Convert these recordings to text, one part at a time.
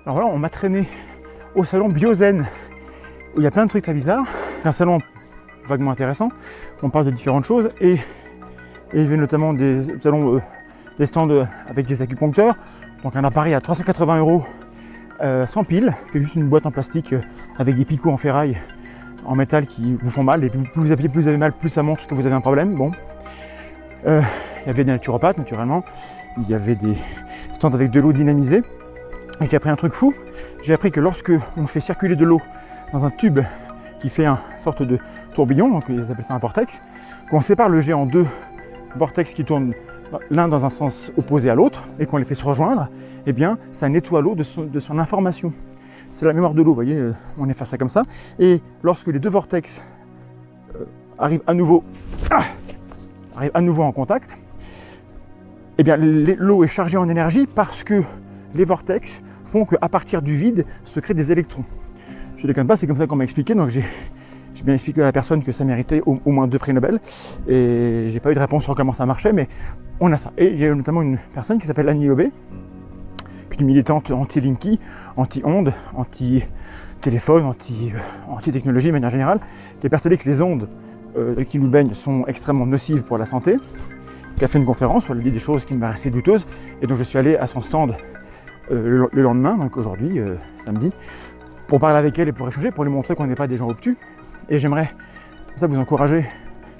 Alors voilà, on m'a traîné au salon Biozen, où il y a plein de trucs très bizarres. Un salon vaguement intéressant, on parle de différentes choses, et il y avait notamment des salons, des stands avec des acupuncteurs, donc un appareil à 380 € sans pile, qui est juste une boîte en plastique avec des picots en ferraille, en métal qui vous font mal, et plus vous appuyez, plus vous avez mal, plus ça montre que vous avez un problème. Bon. Il y avait des naturopathes naturellement, il y avait des stands avec de l'eau dynamisée, et j'ai appris un truc fou. J'ai appris que lorsque on fait circuler de l'eau dans un tube qui fait une sorte de tourbillon, donc ils appellent ça un vortex, qu'on sépare le jet en deux vortex qui tournent l'un dans un sens opposé à l'autre, et qu'on les fait se rejoindre, eh bien ça nettoie l'eau de son information. C'est la mémoire de l'eau, vous voyez, on est faire ça comme ça. Et lorsque les deux vortex arrivent à nouveau en contact, eh bien l'eau est chargée en énergie parce que les vortex font qu'à partir du vide se créent des électrons. Je ne déconne pas, c'est comme ça qu'on m'a expliqué, donc j'ai bien expliqué à la personne que ça méritait au moins 2 prix Nobel, et j'ai pas eu de réponse sur comment ça marchait, mais on a ça. Et il y a notamment une personne qui s'appelle Annie Lobé, qui est une militante anti-Linky, anti-ondes, anti-téléphone, anti-technologie de manière générale, qui est persuadée que les ondes qui nous baignent sont extrêmement nocives pour la santé, qui a fait une conférence où elle a dit des choses qui me paraissaient douteuses, et donc je suis allé à son stand le lendemain, donc aujourd'hui, samedi, pour parler avec elle et pour échanger, pour lui montrer qu'on n'est pas des gens obtus. Et j'aimerais comme ça vous encourager,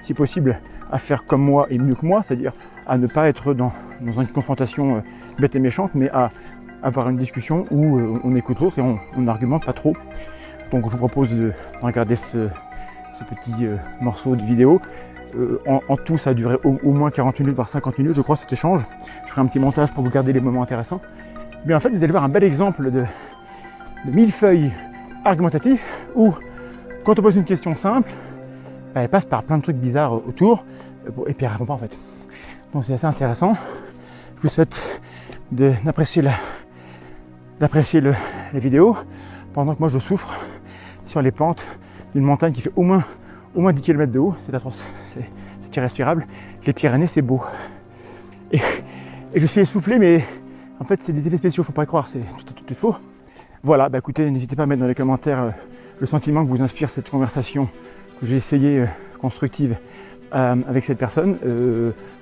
si possible, à faire comme moi et mieux que moi, c'est-à-dire à ne pas être dans une confrontation bête et méchante, mais à avoir une discussion où on écoute l'autre et on n'argumente pas trop. Donc je vous propose de regarder ce petit morceau de vidéo. En tout, ça a duré au moins 40 minutes, voire 50 minutes, je crois, cet échange. Je ferai un petit montage pour vous garder les moments intéressants. Mais en fait, vous allez voir un bel exemple de millefeuille argumentatif où, quand on pose une question simple, elle passe par plein de trucs bizarres autour, et puis elle répond pas en fait. Donc c'est assez intéressant. Je vous souhaite d'apprécier la vidéo, pendant que moi je souffre sur les pentes d'une montagne qui fait au moins 10 km de haut. C'est atroce, c'est irrespirable. Les Pyrénées, c'est beau. Et je suis essoufflé, mais en fait c'est des effets spéciaux, faut pas y croire, c'est tout est faux. Voilà, bah écoutez, n'hésitez pas à mettre dans les commentaires le sentiment que vous inspire cette conversation que j'ai essayé constructive avec cette personne.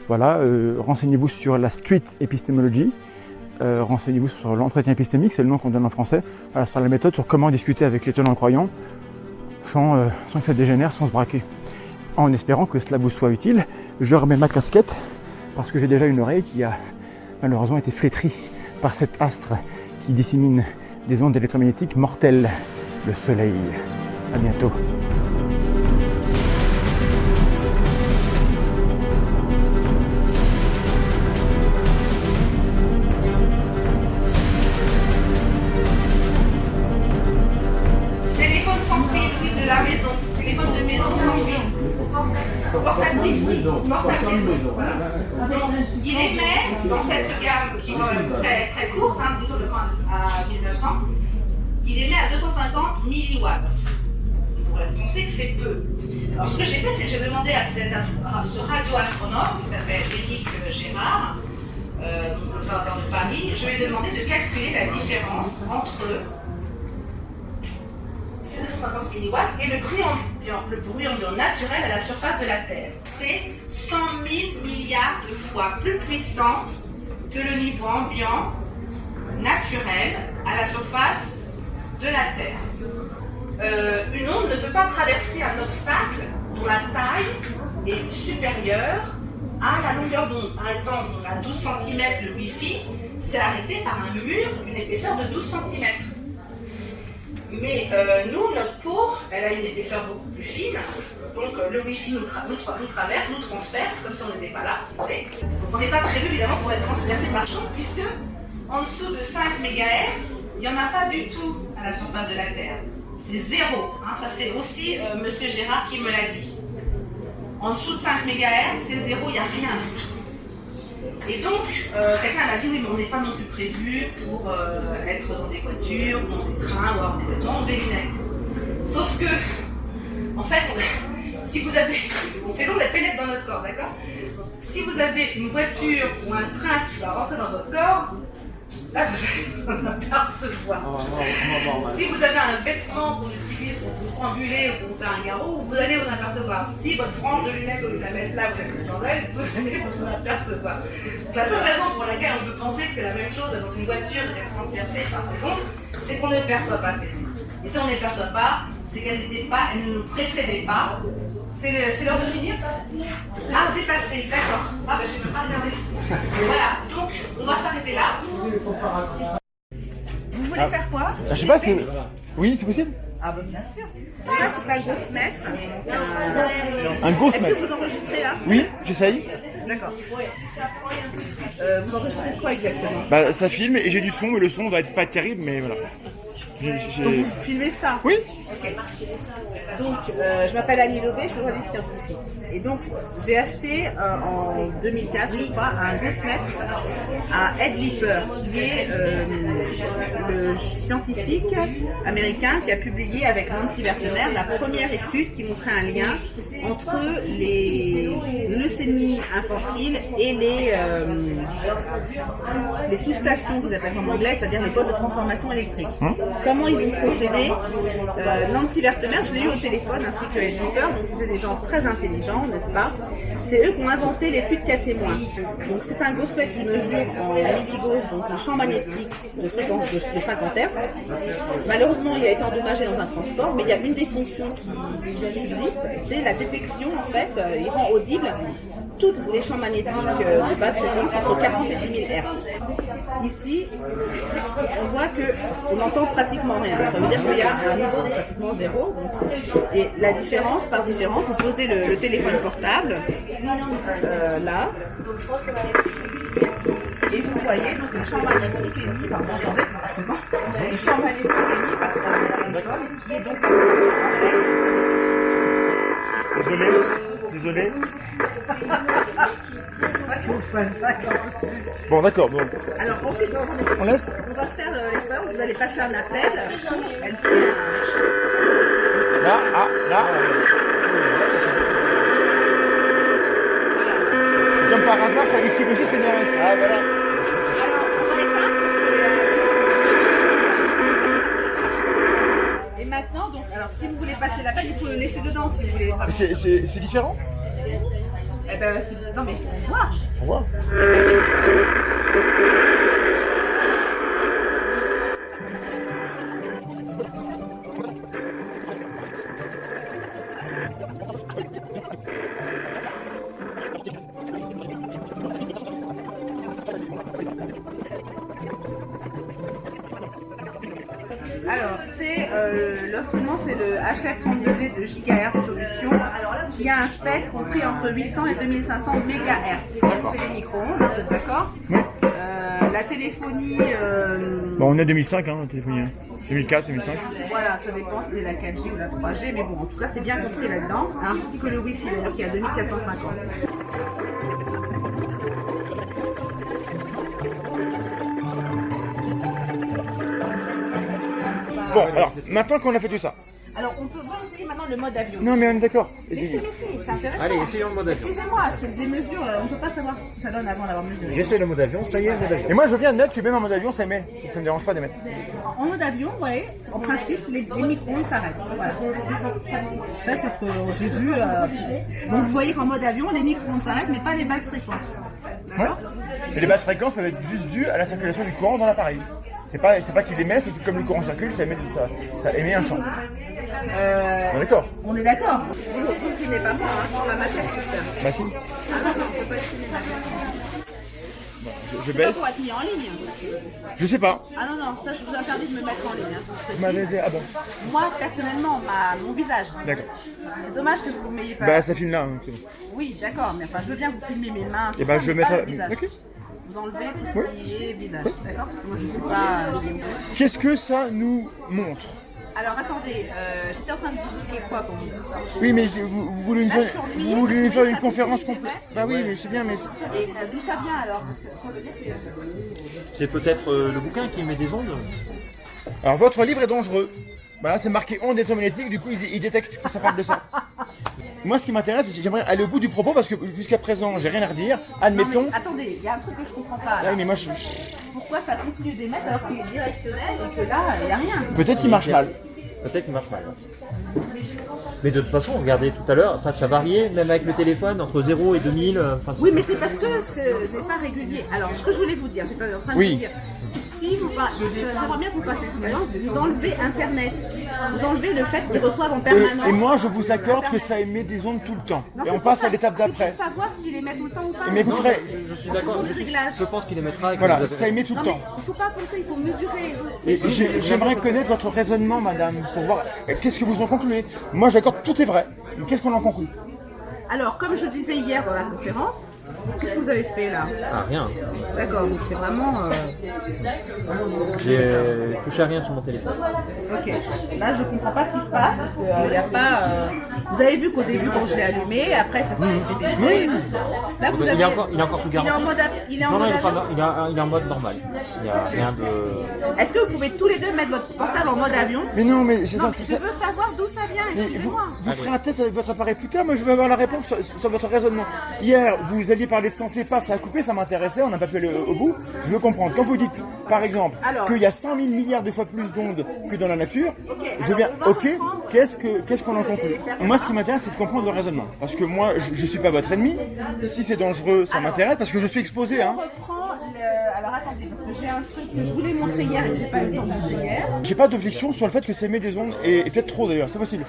Renseignez-vous sur la street epistemology, renseignez-vous sur l'entretien épistémique, c'est le nom qu'on donne en français, sur la méthode, sur comment discuter avec les tenants croyants sans que ça dégénère, sans se braquer. En espérant que cela vous soit utile, je remets ma casquette parce que j'ai déjà une oreille qui a malheureusement été flétrie par cet astre qui dissémine des ondes électromagnétiques mortelles, le soleil. À bientôt. Téléphone sans fil, oui, de la maison. Téléphone de maison sans fil. Portatif, oui. Portable maison, voilà. Donc, il émet dans cette gamme qui est quand même très, très courte, disons de 30 à 1900, il émet à 250 milliwatts. On sait que c'est peu. Alors ce que j'ai fait, c'est que j'ai demandé à ce radioastronome qui s'appelle Éric Gérard, l'Observatoire de Paris, je lui ai demandé de calculer la différence entre ces 250 milliwatts et le bruit ambiant naturel à la surface de la Terre. C'est 100 000 milliards de fois plus puissant que le niveau ambiant naturel à la surface de la Terre. Une onde ne peut pas traverser un obstacle dont la taille est supérieure à la longueur d'onde. Par exemple, on a 12 cm le Wi-Fi, c'est arrêté par un mur d'une épaisseur de 12 cm. Mais nous, notre peau, elle a une épaisseur beaucoup plus fine, donc le Wi-Fi nous traverse, nous transperce, comme si on n'était pas là, si vous voulez. Donc on n'est pas prévu évidemment pour être transpercé par son, puisque en dessous de 5 MHz, il n'y en a pas du tout à la surface de la Terre. C'est zéro, ça c'est aussi Monsieur Gérard qui me l'a dit. En dessous de 5 MHz, c'est zéro, il n'y a rien du tout. Et donc, quelqu'un m'a dit, oui, mais on n'est pas non plus prévu pour être dans des voitures, ou dans des trains, ou avoir des vêtements, ou des lunettes. Sauf que, en fait, si vous avez... Bon, ces ondes, elles pénètrent dans notre corps, d'accord ? Si vous avez une voiture ou un train qui va rentrer dans votre corps, Là, vous allez vous apercevoir. Si vous avez un vêtement qu'on utilise pour vous stranguler ou pour vous faire un garrot, vous allez vous apercevoir. Si votre frange de lunettes, au lieu de la mettre là, vous la mettez dans l'œil, vous allez vous apercevoir. Donc, la seule raison pour laquelle on peut penser que c'est la même chose avec une voiture et d'être transpercée par ses ondes, c'est qu'on ne perçoit pas ces ondes. Et si on ne les perçoit pas, c'est qu'elles n'étaient pas, elles ne nous précédaient pas. C'est l'heure de finir? Ah, dépassé, d'accord. Ah, ben je ne peux pas regarder. Voilà, donc on va s'arrêter là. Vous voulez faire quoi? Je sais pas, c'est... Oui, c'est possible? Ah, bah bien sûr. Ça, c'est pas un gros mètre. Un gros Est-ce mètre. que vous enregistrez là? Oui, j'essaye. D'accord. Vous enregistrez quoi exactement? Bah, ça filme et j'ai du son, mais le son va être pas terrible, mais voilà. Donc vous filmez ça? Oui. Ok. Donc je m'appelle Annie Lobé, je suis journaliste scientifique. Et donc j'ai acheté en 2004, je crois, un Ghostmètre à Ed Lipper, qui est le scientifique américain qui a publié avec Nancy Berthemer la première étude qui montrait un lien entre les leucémies infantiles et les sous-stations qu'ils appellent en anglais, c'est-à-dire les postes de transformation électrique. Comment ils ont procédé? Nancy Berthemer, je l'ai eu au téléphone, ainsi que Ed Lipper, donc c'était des gens très intelligents, n'est-ce pas? C'est eux qui ont inventé l'étude cas témoin. Donc c'est un Ghostmètre qui mesure en milligauss, donc un champ magnétique de fréquence de 50 Hz. Malheureusement, il a été endommagé dans un transport, mais il y a une des fonctions qui subsiste, c'est la détection, en fait, il rend audible tous les champs magnétiques de basse fréquence entre 40 et 10 000 Hz. Ici, on voit qu'on n'entend pratiquement rien. Ça veut dire qu'il y a un niveau de pratiquement zéro. Et la différence, par différence, vous posez le téléphone portable là. Et vous voyez donc le champ magnétique émis par, vous entendez correctement, le champ magnétique émis par ce téléphone qui est donc en fait. Désolé. Bon, d'accord. Bon. Alors ensuite, On laisse. on va faire l'expérience. Vous allez passer un appel. Elle fait Là. Comme par hasard, ça ici aussi, c'est bien. Ah, voilà. Alors, on va éteindre parce que. Et maintenant, donc, alors si vous voulez passer l'appel, il faut le laisser dedans si vous voulez. C'est différent? Eh ben, non mais faut voir. Au revoir. Alors, l'instrument, c'est le HF32G de GHz Solution, qui a un spectre compris entre 800 et 2500 MHz. C'est les micro-ondes, vous êtes d'accord? La téléphonie... Bon, on est 2005, hein, la téléphonie. 2004, 2005. Voilà, ça dépend si c'est la 4G ou la 3G, mais bon, en tout cas, c'est bien compris là-dedans, ainsi que le Wi-Fi, d'ailleurs, qui est à 2450. Bon, alors, maintenant qu'on a fait tout ça. Alors, on peut essayer maintenant le mode avion. Non, mais on est d'accord. Mais c'est intéressant. Allez, essayons le mode avion. Excusez-moi, c'est des mesures, on ne peut pas savoir ce que ça donne avant d'avoir mesuré. J'essaie le mode avion, ça y est, le mode avion. Et moi, je veux bien admettre que même en mode avion, ça émet. Ça me dérange pas d'émettre. En mode avion, ouais, en principe, les micro-ondes s'arrêtent. Voilà. Ça, c'est ce que j'ai vu. Donc, vous voyez qu'en mode avion, les micro-ondes s'arrêtent, mais pas les basses fréquences. D'accord? Et les basses fréquences peuvent être juste dues à la circulation du courant dans l'appareil. C'est pas qu'il émet, c'est que comme le courant circule, ça émet un champ. On est d'accord? On est d'accord. Vous ne comprenez pas moi, dans la matière tout ça. Bah si. Ah non, non, c'est pas estimer la matière. Je C'est pas baisse. pour être mis en ligne. Je sais pas. Ah non, non, ça, je vous interdis de me mettre en ligne. Vous m'avez dit, ah bon. Moi, personnellement, mon visage. D'accord. C'est dommage que vous ne m'ayez pas. Bah ça filme là. Hein, c'est bon. Oui, d'accord, mais enfin, je veux bien que vous filmiez mes mains. Et tout bah ça, je vais mais pas mettre. le visage. Ok. Vous enlevez tout ce qui est visage, d'accord? Parce que moi, je ne suis pas. Qu'est-ce que ça nous montre? Alors attendez, j'étais en train de discuter quoi pour vous? Oui, mais vous voulez Là, sur lui, vous voulez nous faire ça une fait conférence 10 complète? mètres. Bah oui, mais c'est bien, mais. Et d'où ça vient alors? Parce que ça veut dire que. C'est peut-être le bouquin qui met des ondes. Alors votre livre est dangereux. Bah là, c'est marqué ondes électromagnétiques, du coup il détecte que ça parle de ça. moi, ce qui m'intéresse, j'aimerais aller au bout du propos parce que jusqu'à présent, j'ai rien à redire. Admettons. Non, mais attendez, il y a un truc que je comprends pas. Ah Là. oui, mais moi, Pourquoi ça continue d'émettre alors qu'il est directionnel et que là, il n'y a rien? peut-être qu'il marche mal. Peut-être qu'il marche mal. Mais de toute façon, regardez tout à l'heure, enfin, ça variait, même avec le téléphone, entre 0 et 2000. Oui, mais c'est parce que ce n'est pas régulier. Alors, ce que je voulais vous dire, j'étais en train de Oui. vous dire, si vous j'aimerais bien que vous fassiez l'expérience, vous enlevez Internet, vous enlevez le fait qu'ils reçoivent en permanence. Et moi, je vous accorde que ça émet des ondes tout le temps. Non, Et c'est on pour passe ça- à l'étape d'après. C'est pour savoir s'il émet tout le temps ou pas. Mais vous ferez. Je suis d'accord. des réglages. Je pense qu'il émettra. et que Voilà, vous avez- ça émet tout le Non, mais temps. il ne faut pas penser, il faut mesurer. Et j'aimerais connaître votre raisonnement, madame, pour voir qu'est-ce que vous en concluez. Moi, j'accorde tout est vrai. Mais qu'est-ce qu'on en conclut? Alors, comme je disais hier dans la conférence, qu'est-ce que vous avez fait là? Ah, rien. D'accord, donc c'est vraiment... J'ai touché à rien sur mon téléphone. Ok, là je comprends pas ce qui se passe parce qu'il n'y a pas. Vous avez vu qu'au début quand je l'ai allumé, après ça s'est baissé. Là vous avez. Il est encore sous Il est en garantie. mode. Il est en Non, non, mode. il est, pas, il est en mode normal. Il n'y a rien de. Est-ce que vous pouvez tous les deux mettre votre portable en mode avion? Mais non, mais c'est Non, ça. mais je veux savoir d'où ça vient. Mais Excusez-moi. vous ferez un test avec votre appareil plus tard, moi je veux avoir la réponse sur votre raisonnement. Hier, vous alliez parler de santé, paf, ça a coupé, ça m'intéressait, on n'a pas pu aller au bout. Je veux comprendre. Quand vous dites, par exemple, Alors. qu'il y a 100 000 milliards de fois plus d'ondes que dans la nature, je veux alors, bien, on va ok, reprendre. qu'est-ce qu'on en conclut? Moi, ce qui m'intéresse, c'est de comprendre le raisonnement. Parce que moi, je suis pas votre ennemi. Si c'est dangereux, ça Alors. m'intéresse, parce que je suis exposé, hein. On reprend le. Alors attendez, parce que j'ai un truc que je voulais montrer hier et que j'ai pas eu le temps de montrer hier. J'ai pas d'objection sur le fait que ça émet des ondes, et peut-être trop d'ailleurs, c'est possible.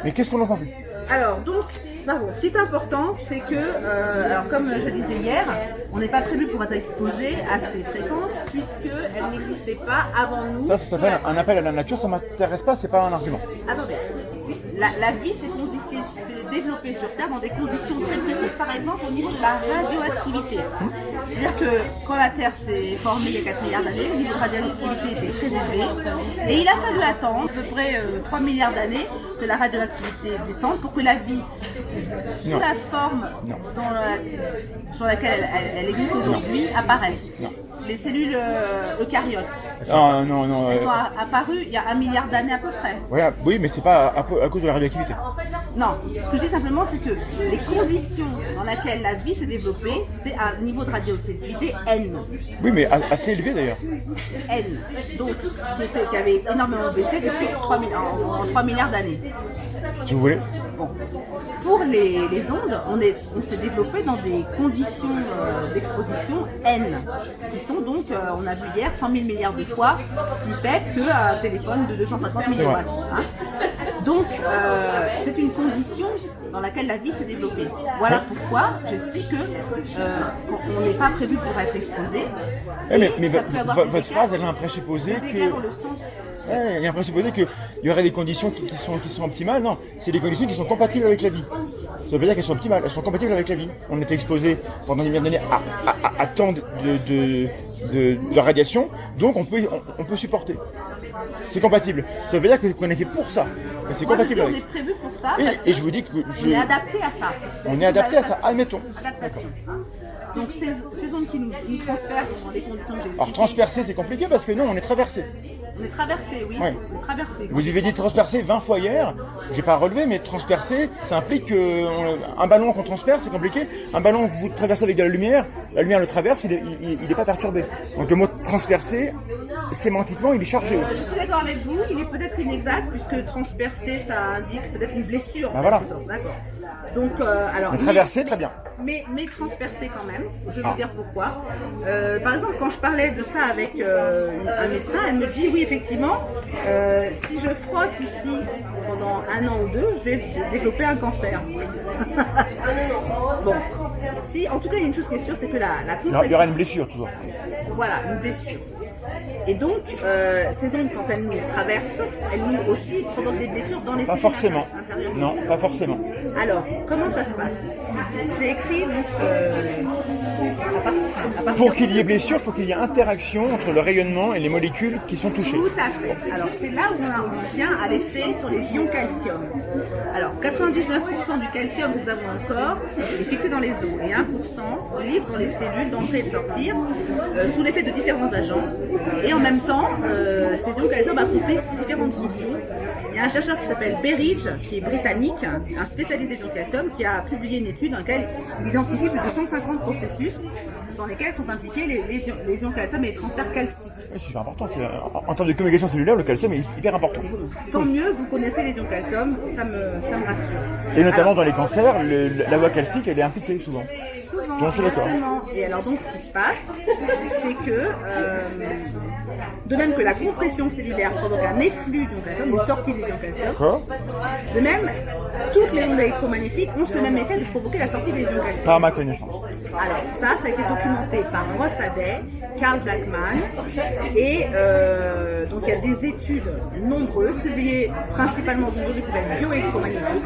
Mais qu'est-ce qu'on en conclut? Alors donc, pardon, ce qui est important, c'est que, alors comme je disais hier, on n'est pas prévu pour être exposé à ces fréquences puisqu'elles n'existaient pas avant nous. Ça s'appelle un appel à la nature, ça m'intéresse pas, c'est pas un argument. Attendez, la vie s'est développée sur Terre dans des conditions très précises, par exemple au niveau de la radioactivité. C'est-à-dire que quand la Terre s'est formée il y a 4 milliards d'années, le niveau de radioactivité était très élevé et il a fallu attendre à peu près 3 milliards d'années que la radioactivité descende pour que la vie, sous Non. la forme sur laquelle elle existe aujourd'hui, apparaisse. Les cellules eucaryotes, Ah non, non. elles sont apparues il y a 1 milliard d'années à peu près. Ouais, oui, mais c'est pas à cause de la radioactivité. Non, ce que je dis simplement, c'est que les conditions dans lesquelles la vie s'est développée, c'est un niveau de radioactivité N. Oui, mais assez élevé d'ailleurs. N. Donc, qui avait énormément baissé depuis 3 milliards d'années. Si vous voulez. Bon. Pour les ondes, on s'est développé dans des conditions d'exposition N, qui sont donc, on a vu hier, 100 000 milliards de fois plus faibles qu'un téléphone de 250 milliwatts. Hein. Donc, c'est une condition dans laquelle la vie s'est développée. Voilà pourquoi j'explique que on n'est pas prévu pour être exposé. Mais Ça peut avoir votre des phrase, dégâts. elle a un présupposé Des dégâts dans que. le sens. Ouais, il y a un présupposé qu'il y aurait des conditions qui sont optimales. Non, c'est des conditions qui sont compatibles avec la vie. Ça veut pas dire qu'elles sont optimales, elles sont compatibles avec la vie. On était exposé pendant des milliards d'années à tant de radiation, donc on peut supporter. C'est compatible. Ça veut pas dire qu'on est fait pour ça, mais c'est Moi, je dis, compatible on avec. est prévu pour ça. Et, parce et que je vous dis que on est adapté à ça. on est adapté à ça, admettons. Adaptation. Donc ces ondes qui nous transpercent dans les conditions que j'ai Alors expliquées. transpercer, c'est compliqué parce que non, on est traversé. On est traversé, oui. Ouais. On est traversé. Vous avez dit transpercer 20 fois hier, j'ai pas relevé, mais transpercer, ça implique qu'un ballon qu'on transperce, c'est compliqué. Un ballon que vous traversez avec de la lumière le traverse, il est pas perturbé. Donc le mot transpercer, sémantiquement, il est chargé Je aussi. suis d'accord avec vous, il est peut-être inexact puisque transpercer ça indique peut-être une blessure. Bah voilà. D'accord. Donc alors. Mais traverser, très bien. Mais transpercer quand même. Je vais vous dire pourquoi. Par exemple, quand je parlais de ça avec un médecin, elle me dit oui effectivement, si je frotte ici pendant 1 an ou 2, je vais développer un cancer. Bon. Si, en tout cas, il y a une chose qui est sûre, c'est que la Il y aura une blessure toujours. voilà, une blessure. Et donc, ces ondes, quand elles nous traversent, elles nous aussi provoquent des blessures dans les Pas cellules forcément. intérieures. Non, pas forcément. Alors, comment ça se passe? J'ai écrit donc, à partir Pour qu'il y ait blessure, il faut qu'il y ait interaction entre le rayonnement et les molécules qui sont touchées. Tout à fait. Alors c'est là où on vient à l'effet sur les ions calcium. Alors 99% du calcium que nous avons dans le corps est fixé dans les os et 1% libre dans les cellules d'entrer et de sortir sous l'effet de différents agents. Et en même temps, ces ion calcium accomplit différentes fonctions. Il y a un chercheur qui s'appelle Berridge, qui est britannique, un spécialiste des ions calcium, qui a publié une étude dans laquelle il identifie plus de 150 processus dans lesquels sont impliqués les ions calcium et les transferts calciques. C'est super important. En termes de communication cellulaire, le calcium est hyper important. Tant mieux, vous connaissez les ions calcium, ça me rassure. Et notamment dans les cancers, la voie calcique, elle est impliquée souvent. Donc je suis d'accord. Et alors donc ce qui se passe, c'est que de même que la compression cellulaire provoque un efflux d'ion calcium, une sortie des ions calcium, de même, toutes les ondes électromagnétiques ont ce même effet de provoquer la sortie des ions calcium. Par ma connaissance. Alors ça a été documenté par Rossaday, Carl Blackman, et donc il y a des études nombreuses, publiées principalement dans une revue qui s'appelle Bioélectromagnétique.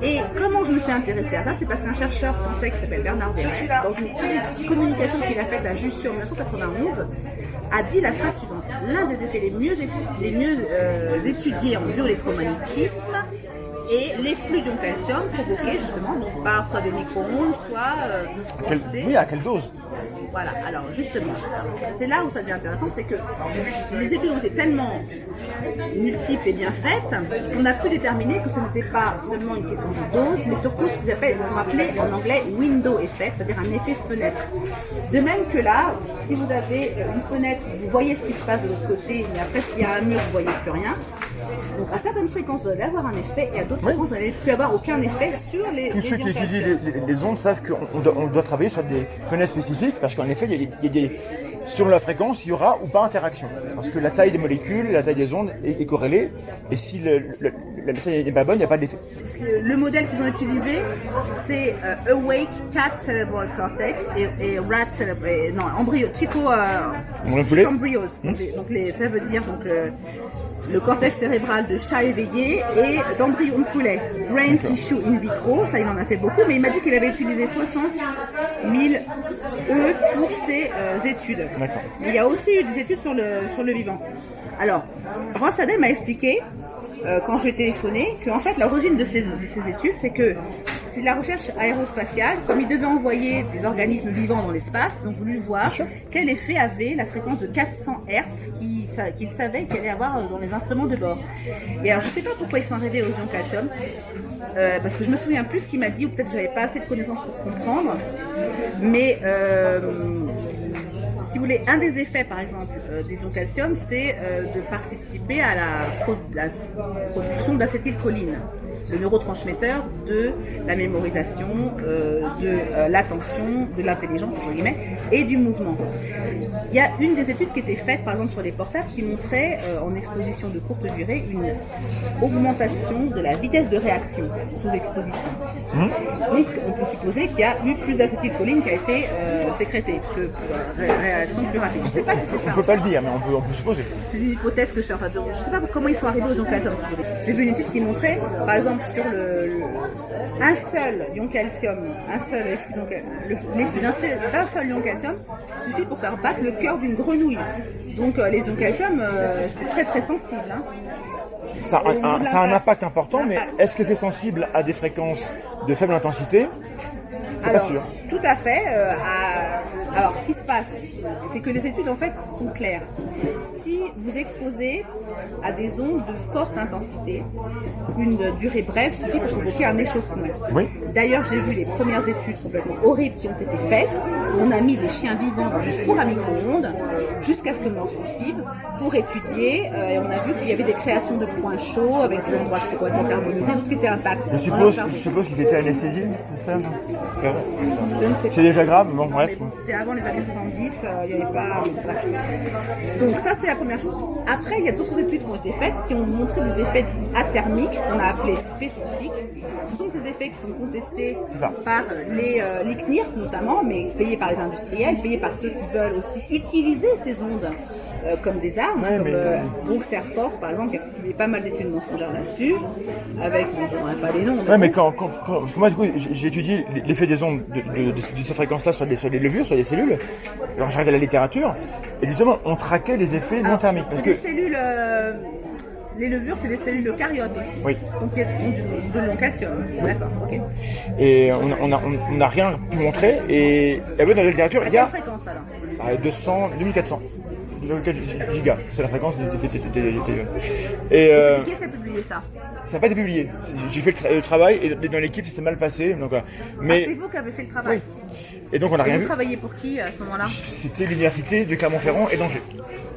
Et comment je me suis intéressée à ça, c'est parce qu'un chercheur français qui s'appelle Bernard Verret, dans une communication qu'il a faite à Jussieu en 1991, a dit la phrase suivante: l'un des effets les mieux étudiés en bioélectromagnétisme et les flux d'ion calcium provoqués justement donc, par soit des micro-ondes, soit... Oui, à quelle dose? Voilà, alors justement, c'est là où ça devient intéressant, c'est que les études ont été tellement multiples et bien faites qu'on a pu déterminer que ce n'était pas seulement une question de dose, mais surtout ce qu'ils ont appelé en anglais window effect, c'est-à-dire un effet fenêtre. De même que là, si vous avez une fenêtre, vous voyez ce qui se passe de l'autre côté, mais après s'il y a un mur, vous ne voyez plus rien. Donc à certaines fréquences, vous allez avoir un effet, et à d'autres fréquences, vous n'allez plus avoir aucun effet sur les Tous ceux qui ions étudient calcium. les ondes savent qu'on doit travailler sur des fenêtres spécifiques parce qu'en effet, il y a des, selon la fréquence, il y aura ou pas interaction. Parce que la taille des molécules, la taille des ondes est corrélée. Et si la taille n'est pas bonne, il n'y a pas d'effet. Le modèle qu'ils ont utilisé, c'est Awake Cat Cerebral Cortex et Rat Cerebral, non, embryo, Chico-embryos. Donc ça veut dire donc, le cortex cérébral de chat éveillé et d'embryon de poulet. Brain tissue in vitro, ça il en a fait beaucoup, mais il m'a dit qu'il avait utilisé 60 000 œufs pour ses études. D'accord. Il y a aussi eu des études sur le vivant. Alors, Rossaday m'a expliqué, quand je lui ai téléphoné, qu'en fait l'origine de ces études, c'est que c'est de la recherche aérospatiale. Comme ils devaient envoyer des organismes vivants dans l'espace, ils ont voulu voir quel effet avait la fréquence de 400 Hz qu'ils savaient qu'il allait avoir dans les instruments de bord. Et alors je ne sais pas pourquoi ils sont arrivés aux ions calcium, parce que je me souviens plus ce qu'il m'a dit, ou peut-être que j'avais pas assez de connaissances pour comprendre, mais si vous voulez, un des effets, par exemple, des ions calcium, c'est de participer à la production d'acétylcholine, le neurotransmetteur de la mémorisation, de l'attention, de l'intelligence, entre guillemets, et du mouvement. Il y a une des études qui était faite, par exemple, sur les portables, qui montrait, en exposition de courte durée, une augmentation de la vitesse de réaction sous exposition. Donc, on peut supposer qu'il y a eu plus d'acétylcholine qui a été sécrétée, parce que réaction plus rapide. Je ne sais pas si c'est ça. On ne peut pas le dire, mais on peut supposer. C'est une hypothèse que je fais. Enfin, je ne sais pas comment ils sont arrivés aux ions calcium, si vous voulez. J'ai vu une étude qui montrait, par exemple, sur un seul ion calcium, l'effet d'un seul ion calcium suffit pour faire battre le cœur d'une grenouille. Donc les ions calcium, c'est très très sensible. Hein. Ça a un impact important, mais est-ce que c'est sensible à des fréquences de faible intensité? C'est pas sûr. Tout à fait. Alors, ce qui se passe, c'est que les études, en fait, sont claires. Si vous exposez à des ondes de forte intensité, une durée brève suffit pour provoquer un échauffement. Oui. D'ailleurs, j'ai vu les premières études complètement horribles qui ont été faites. On a mis des chiens vivants dans des fours à micro-ondes jusqu'à ce que mort s'en suive pour étudier. Et on a vu qu'il y avait des créations de points chauds avec des endroits qui étaient complètement carbonisés, d'autres qui étaient intacts. Je suppose qu'ils étaient anesthésiés, j'espère. Je ne sais pas. C'est déjà grave, bon bref. C'était avant les années 70, il n'y avait pas... Donc ça c'est la première chose. Après il y a d'autres études qui ont été faites qui ont montré des effets athermiques qu'on a appelés spécifiques. Ce sont ces effets qui sont contestés par les CNIRP notamment, mais payés par les industriels, payés par ceux qui veulent aussi utiliser ces ondes comme des armes, comme Brooks Air Force par exemple, il y a pas mal d'études mensongères là-dessus, avec, je ne pas les noms. Mais parce que moi du coup j'ai étudié l'effet des ondes de ces fréquences-là sur des levures, sur des cellules. Alors j'ai regardé la littérature, et justement on traquait les effets non thermiques. C'est des cellules... Les levures, c'est des cellules eucaryotes aussi. Oui. Donc il y a de long calcium. D'accord, ok. Et on n'a rien pu montrer. Et dans la littérature, il y a quelle fréquence alors 2400. 2,4 gigas. C'est la fréquence des téléphones. Et Et c'est qui est-ce qui a publié ça? ça n'a pas été publié. J'ai fait le travail et dans l'équipe, ça s'est mal passé. Donc, voilà. Mais, C'est vous qui avez fait le travail. et donc, on n'a Et rien vous vu. travaillez pour qui à ce moment-là? C'était l'université de Clermont-Ferrand et d'Angers.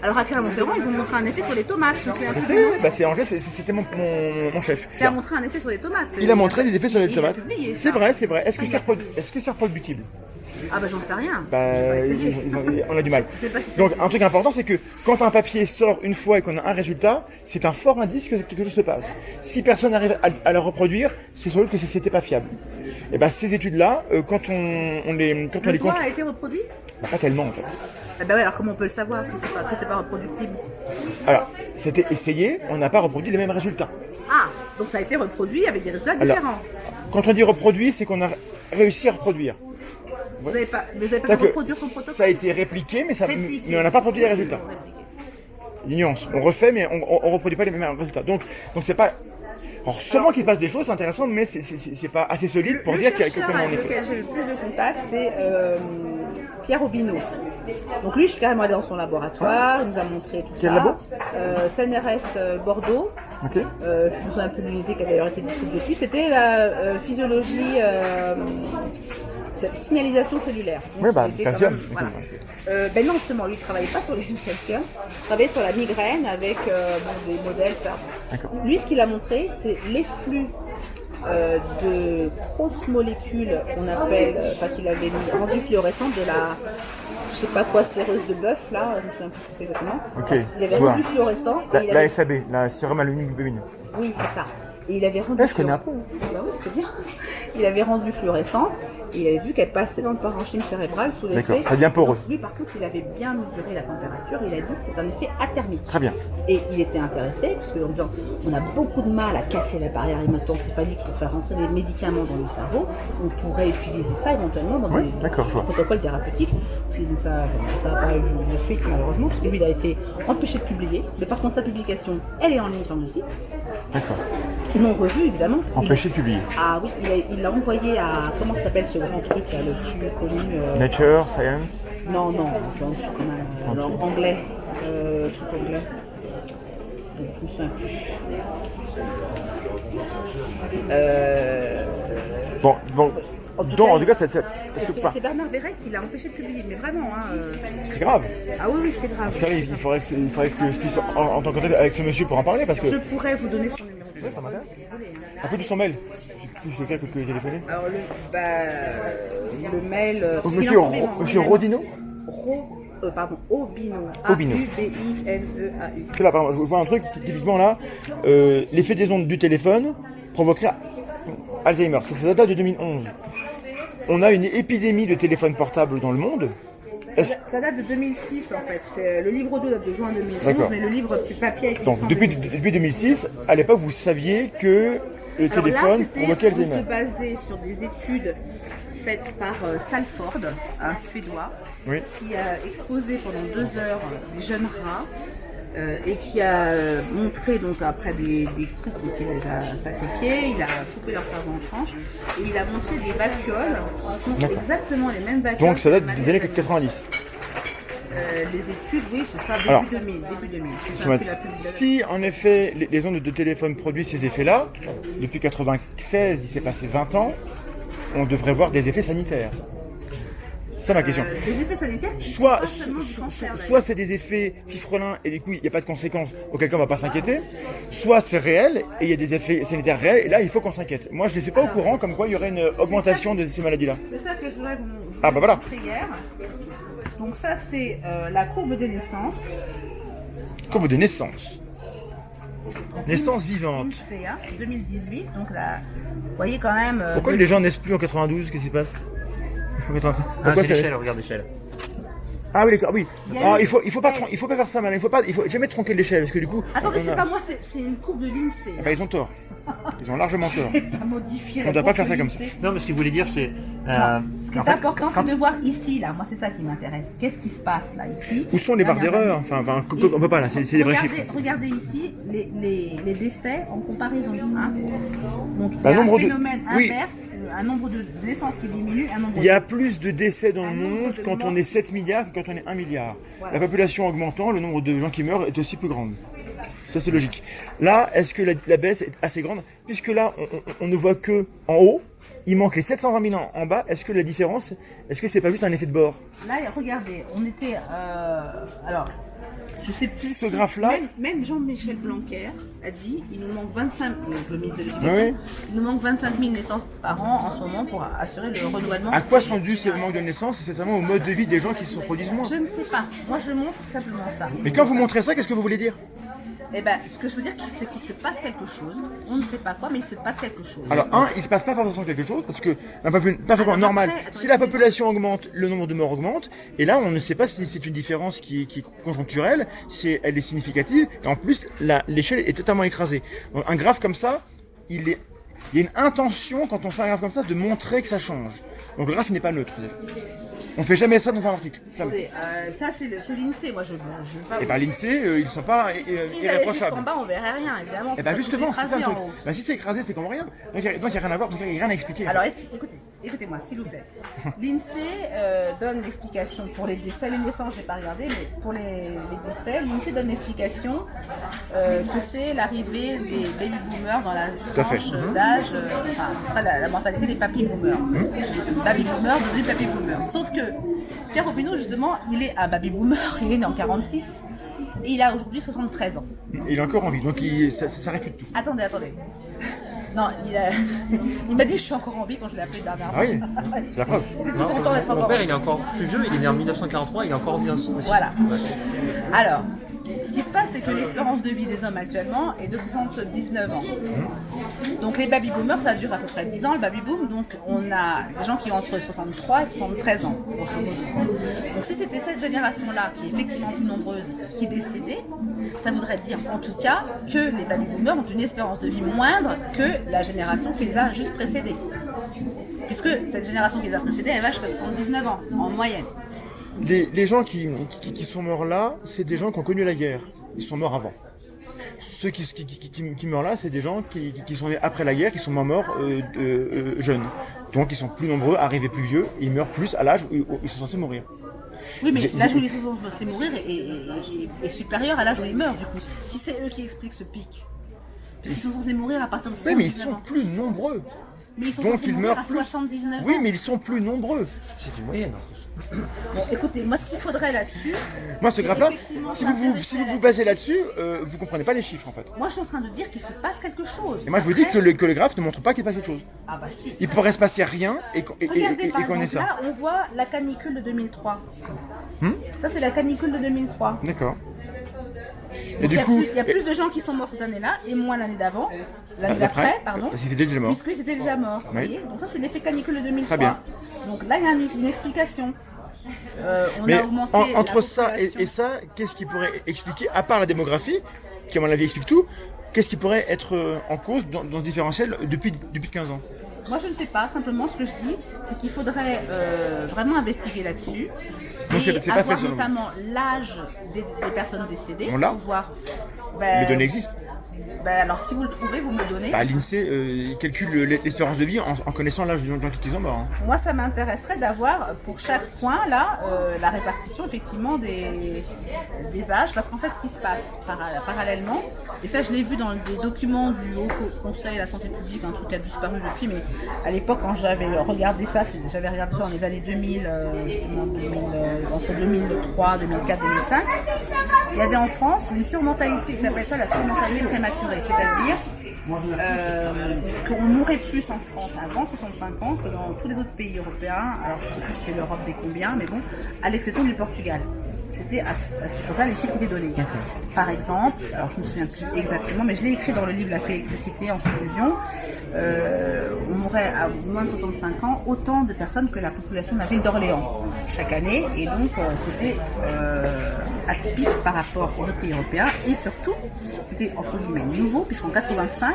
Alors à Clermont-Ferrand, ils ont montré un effet sur les tomates. Je me souviens Je plus sais, du nom. bah c'est Angers, c'était mon chef. Il a montré un effet sur les tomates. Il a montré des effets sur les Il a tomates. publié C'est ça. vrai, c'est vrai. Est-ce que Il a c'est reproductible? Ah bah j'en sais rien. Bah, J'ai pas essayé. on a du mal. Je sais pas si c'est- Donc un truc important, c'est que quand un papier sort une fois et qu'on a un résultat, c'est un fort indice que quelque chose se passe. Si personne n'arrive à le reproduire, c'est sans doute que c'était pas fiable. Et ben ces études-là, quand on les Le compte, doigt a été reproduit? bah, pas tellement en fait. Ah bah ouais, alors comment on peut le savoir si c'est pas reproductible? Alors c'était essayé, on n'a pas reproduit les mêmes résultats. Ah, donc ça a été reproduit avec des résultats Alors, différents. Quand on dit reproduit, c'est qu'on a réussi à reproduire. Vous n'avez pas pu C'est-à-dire que reproduire son protocole? ça a été répliqué, mais Répliqué. mais on n'a pas produit les résultats. Répliqué. Une nuance. On refait, mais on reproduit pas les mêmes résultats. Donc c'est pas. Alors seulement qu'il se passe des choses, c'est intéressant, mais c'est pas assez solide pour Le dire qu'il y a chercheur comment on est avec fait. lequel j'ai eu le plus de contact, c'est Pierre Aubineau. Donc lui, je suis carrément allée dans son laboratoire, il nous a montré tout Quel ça. labo CNRS Bordeaux. Ok. Je me souviens un peu de l'unité qui a d'ailleurs été dissoute depuis. C'était la physiologie, signalisation cellulaire. Donc, Oui, bah, il était quand calcium. même- voilà. Ben non, justement, lui, il ne travaillait pas sur les ions calcium, il travaillait sur la migraine avec des modèles, ça. D'accord. Lui, ce qu'il a montré, c'est l'efflux de grosses molécules qu'on appelle, qu'il avait mis rendu fluorescente de la, je sais pas quoi, séreuse de bœuf, là, je me souviens plus ce que c'est exactement. Ok. Il avait Je vois. rendu fluorescent. et il La avait- SAB, la sérum aluminium. Oui, c'est ça. Et il avait rendu. Là, je connais un peu. Bah oui, c'est bien. Il avait rendu fluorescente et il avait vu qu'elle passait dans le parenchyme cérébral sous l'effet. D'accord, ça devient poreux. Lui, par contre, il avait bien mesuré la température. Il a dit que c'est un effet athermique. Très bien. Et il était intéressé, parce qu'en disant, on a beaucoup de mal à casser la barrière hémato-encéphalique pour faire rentrer des médicaments dans le cerveau. On pourrait utiliser ça éventuellement dans Oui, des d'accord, je vois. protocoles thérapeutiques. Ça n'a pas eu de fuite malheureusement, parce que lui, il a été empêché de publier. Mais par contre, sa publication, elle est en ligne sur le site. D'accord. Ils l'ont revu évidemment. parce qu'il- Empêché de publier. Ah oui, il l'a envoyé à. Comment s'appelle ce grand truc là, le plus connu Nature, Science. Non, c'est un truc quand même. Alors, anglais. Truc anglais. Donc, je me souviens plus. Bon. Donc, en tout cas, C'est Bernard Verret qui l'a empêché de publier, mais vraiment. c'est grave. Ah oui, c'est grave. Parce que là, il faudrait que je puisse en tant que contact avec ce monsieur pour en parler, parce que. Je pourrais vous donner son numéro de téléphone. ça m'intéresse. si vous voulez, hein. Un peu de son mail. Je sais plus lequel que téléphoner. Alors, le mail. parce qu'il Monsieur, en fait, monsieur Rodino. Obino. Obino. A-U-B-I-N-E-A-U. Là, par exemple, je vois un truc, typiquement là, l'effet des ondes du téléphone provoquerait Alzheimer. Ça date de 2011. On a une épidémie de téléphones portables dans le monde. Ça date de 2006 en fait. Le livre 2 date de juin 2011, D'accord. mais le livre papier a été Donc, écrit en depuis 2006, à l'époque, vous saviez que le Alors téléphone là, provoquait on se Alzheimer. basait sur des études faites par Salford, un Suédois, Oui. qui a exposé pendant 2 heures des jeunes rats et qui a montré donc après des coupes, donc il les a sacrifiés, il a coupé leur cerveau en tranches et il a montré des vacuoles qui sont D'accord. exactement les mêmes vacuoles. Donc, ça date que la des années maladie. 90. Les études, oui, ce sera Alors, début 2000. C'est un peu la pub de- Si en effet les ondes de téléphone produisent ces effets-là, depuis 96, il s'est passé 20 ans, on devrait voir des effets sanitaires. C'est ça ma question. Des effets sanitaires qui Soit, sont pas seulement du cancer, soit c'est des effets fifrelins et du coup il n'y a pas de conséquences, auquel cas on va pas s'inquiéter, soit c'est réel et il y a des effets sanitaires réels et là il faut qu'on s'inquiète. Moi je ne suis pas au courant comme quoi il y aurait une augmentation de ces maladies-là. C'est ça que je voudrais vous Ah, bah voilà. montrer hier. Donc ça c'est la courbe des naissances. Comme de naissance. Naissance vivante. INSEA 2018. Donc là, vous voyez quand même. Pourquoi les gens naissent plus en 92? Qu'est-ce qui se passe? Ah, Pourquoi c'est ça- l'échelle, regarde l'échelle. Ah oui, d'accord, oui. Il y a Ah, eu- il faut pas faire ça, Malin. Il faut jamais tronquer l'échelle parce que du coup. Attendez, on c'est a- pas moi, c'est une courbe de l'INSEE. Ah bah, ils ont tort. Ils ont largement tort. Pas modifier On la doit pas faire courbe ça de comme ça. l'INSEE. Non, mais ce qu'il voulait dire, c'est. Ce qui est en fait, important, quand- c'est de voir ici, là. Moi, c'est ça qui m'intéresse. Qu'est-ce qui se passe, là, ici? Où sont les barres Dernières d'erreur? années. Enfin, on peut pas là, c'est des vrais Regardez- chiffres. Regardez ici les décès en comparaison. Hein. Donc, il y Bah, a nombre un de- phénomène oui. inverse, un nombre de naissances qui diminue, un nombre Il y a plus de décès dans le Un nombre monde de quand on morts. est 7 milliards que quand on est 1 milliard. Voilà. La population augmentant, le nombre de gens qui meurent est aussi plus grand. Ça, c'est logique. Là, est-ce que la baisse est assez grande? Puisque là, on ne voit que en haut, il manque les 720 000 en bas. Est-ce que la différence, est-ce que c'est pas juste un effet de bord? Là, regardez, on était. Alors, je sais plus. Ce graphe-là- Même Jean-Michel Blanquer a dit il nous manque 25 000, le ministre de l'Éducation, Oui. il nous manque 25 000 naissances par an en ce moment pour assurer le renouvellement. À quoi sont dus ces manques de naissance? C'est seulement au mode de vie des gens qui se reproduisent moins. Je ne sais pas. Moi, je montre simplement ça. Mais quand vous montrez ça, qu'est-ce que vous voulez dire? Eh ben, ce que je veux dire, c'est qu'il se passe quelque chose. On ne sait pas quoi, mais il se passe quelque chose. Alors, il se passe pas forcément quelque chose, parce que d'un point de vue parfaitement Alors normal, après, attends, si la excusez-moi. population augmente, le nombre de morts augmente, et là, on ne sait pas si c'est une différence qui est conjoncturelle, si elle est significative, et en plus, l'échelle est totalement écrasée. Donc, un graphe comme ça, il y a une intention, quand on fait un graphe comme ça, de montrer que ça change. Donc, le graphe n'est pas neutre. Déjà. On fait jamais ça dans un article. Jamais. Attendez, ça, c'est l'INSEE. Moi, je veux pas. Et par l'INSEE, ils ne sont pas Si j'allais jusqu'en irréprochables. bas, on verrait rien, évidemment. Et ben justement, c'est ça le truc. En haut. Bah, si c'est écrasé, c'est comme rien. Donc, il n'y a rien à voir, donc il n'y a rien à expliquer. Alors, écoutez-moi, s'il vous plaît. L'INSEE donne l'explication pour les décès, les naissances, je n'ai pas regardé, mais pour les décès, l'INSEE donne l'explication que c'est l'arrivée des baby boomers dans la Tout à fait. tranche d'âge, enfin, ce sera la mentalité des papy boomers. Baby boomers devenus papy boomers. Sauf que Pierre Robineau, justement, il est un baby boomer, il est né en 46 et il a aujourd'hui 73 ans. Il est encore en vie, donc ça réfute tout. Attendez. Non, il m'a dit je suis encore en vie quand je l'ai appelé dernièrement. Ah oui, c'est la preuve. Il était Non, tout content d'être mon encore père, en vie. il est encore plus vieux, il est né en 1943, il est encore en vie aussi. Voilà. Alors, ce qui se passe, c'est que l'espérance de vie des hommes actuellement est de 79 ans. Donc les baby boomers, ça dure à peu près 10 ans, le baby boom. Donc on a des gens qui ont entre 63 et 73 ans, grosso modo. Donc si c'était cette génération-là, qui est effectivement plus nombreuse, qui décédait, ça voudrait dire en tout cas que les baby boomers ont une espérance de vie moindre que la génération qui les a juste précédés. Puisque cette génération qui les a précédés, elle va jusqu'à 79 ans, en moyenne. Les gens qui sont morts là, c'est des gens qui ont connu la guerre. Ils sont morts avant. Ceux qui meurent là, c'est des gens qui sont nés après la guerre, qui sont morts jeunes. Donc ils sont plus nombreux, arrivés plus vieux, et ils meurent plus à l'âge où ils sont censés mourir. Oui, mais J'ai- l'âge où ils sont censés mourir est supérieur à l'âge où ils meurent, du coup. Si c'est eux qui expliquent ce pic. Parce qu'ils sont censés mourir à partir de 79 Oui, mais ils ans. sont plus nombreux. Mais ils sont donc censés ils mourir meurent à plus. 79 ans. Oui, mais ils sont plus nombreux. C'est une moyenne. Bon, écoutez, moi, ce qu'il faudrait là-dessus... Moi, ce c'est graphe-là, effectivement si vous vous basez là-dessus, vous comprenez pas les chiffres en fait. Moi, je suis en train de dire qu'il se passe quelque chose. Et moi, je vous dis Après- que le graphe ne montre pas qu'il passe quelque chose. Ah bah si. Il pourrait se passer rien et qu'on Regardez, par ait exemple, ça. là, on voit la canicule de 2003. Ça, c'est la canicule de 2003. D'accord. Et Donc, du coup, il y a plus de gens qui sont morts cette année-là et moins l'année d'avant. L'année d'après, pardon. parce qu'ils étaient déjà morts. Puisqu'ils étaient déjà morts. vous Oui. voyez. Donc ça, c'est l'effet canicule de 2003. Très bien. Donc là, il y a une explication. On Mais a augmenté entre la ça population. et ça, qu'est-ce qui pourrait expliquer, à part la démographie, qui à mon avis explique tout, qu'est-ce qui pourrait être en cause dans ce différentiel depuis 15 ans? Moi, je ne sais pas. Simplement, ce que je dis, c'est qu'il faudrait vraiment investiguer là-dessus. Non, c'est Et pas fait, avoir selon vous. notamment l'âge des personnes décédées. On l'a pour voir. Les données existent. Alors, si vous le trouvez, vous me le donnez. Bah, l'INSEE calcule l'espérance de vie en connaissant l'âge des gens qui sont morts. Hein. Moi, ça m'intéresserait d'avoir pour chaque point là la répartition effectivement des âges, parce qu'en fait, ce qui se passe parallèlement, et ça, je l'ai vu dans des documents du Haut Conseil à la santé publique, un truc qui a disparu depuis, mais à l'époque, quand j'avais regardé ça, j'avais regardé ça dans les années 2000, justement, entre 2003, 2004, 2005. Il y avait en France une surmortalité qui s'appelle ça la surmortalité prématurée, c'est-à-dire qu'on mourrait plus en France avant 65 ans que dans tous les autres pays européens. Alors je ne sais plus si c'est l'Europe des combien, mais bon, à l'exception du Portugal. C'était à cette époque-là les chiffres étaient donnés. par exemple, alors je me souviens plus exactement, mais je l'ai écrit dans le livre La Félicité en conclusion, on aurait à moins de 65 ans autant de personnes que la population de la ville d'Orléans chaque année, et donc c'était atypique par rapport aux autres pays européens, et surtout c'était entre guillemets nouveau, puisqu'en 1985,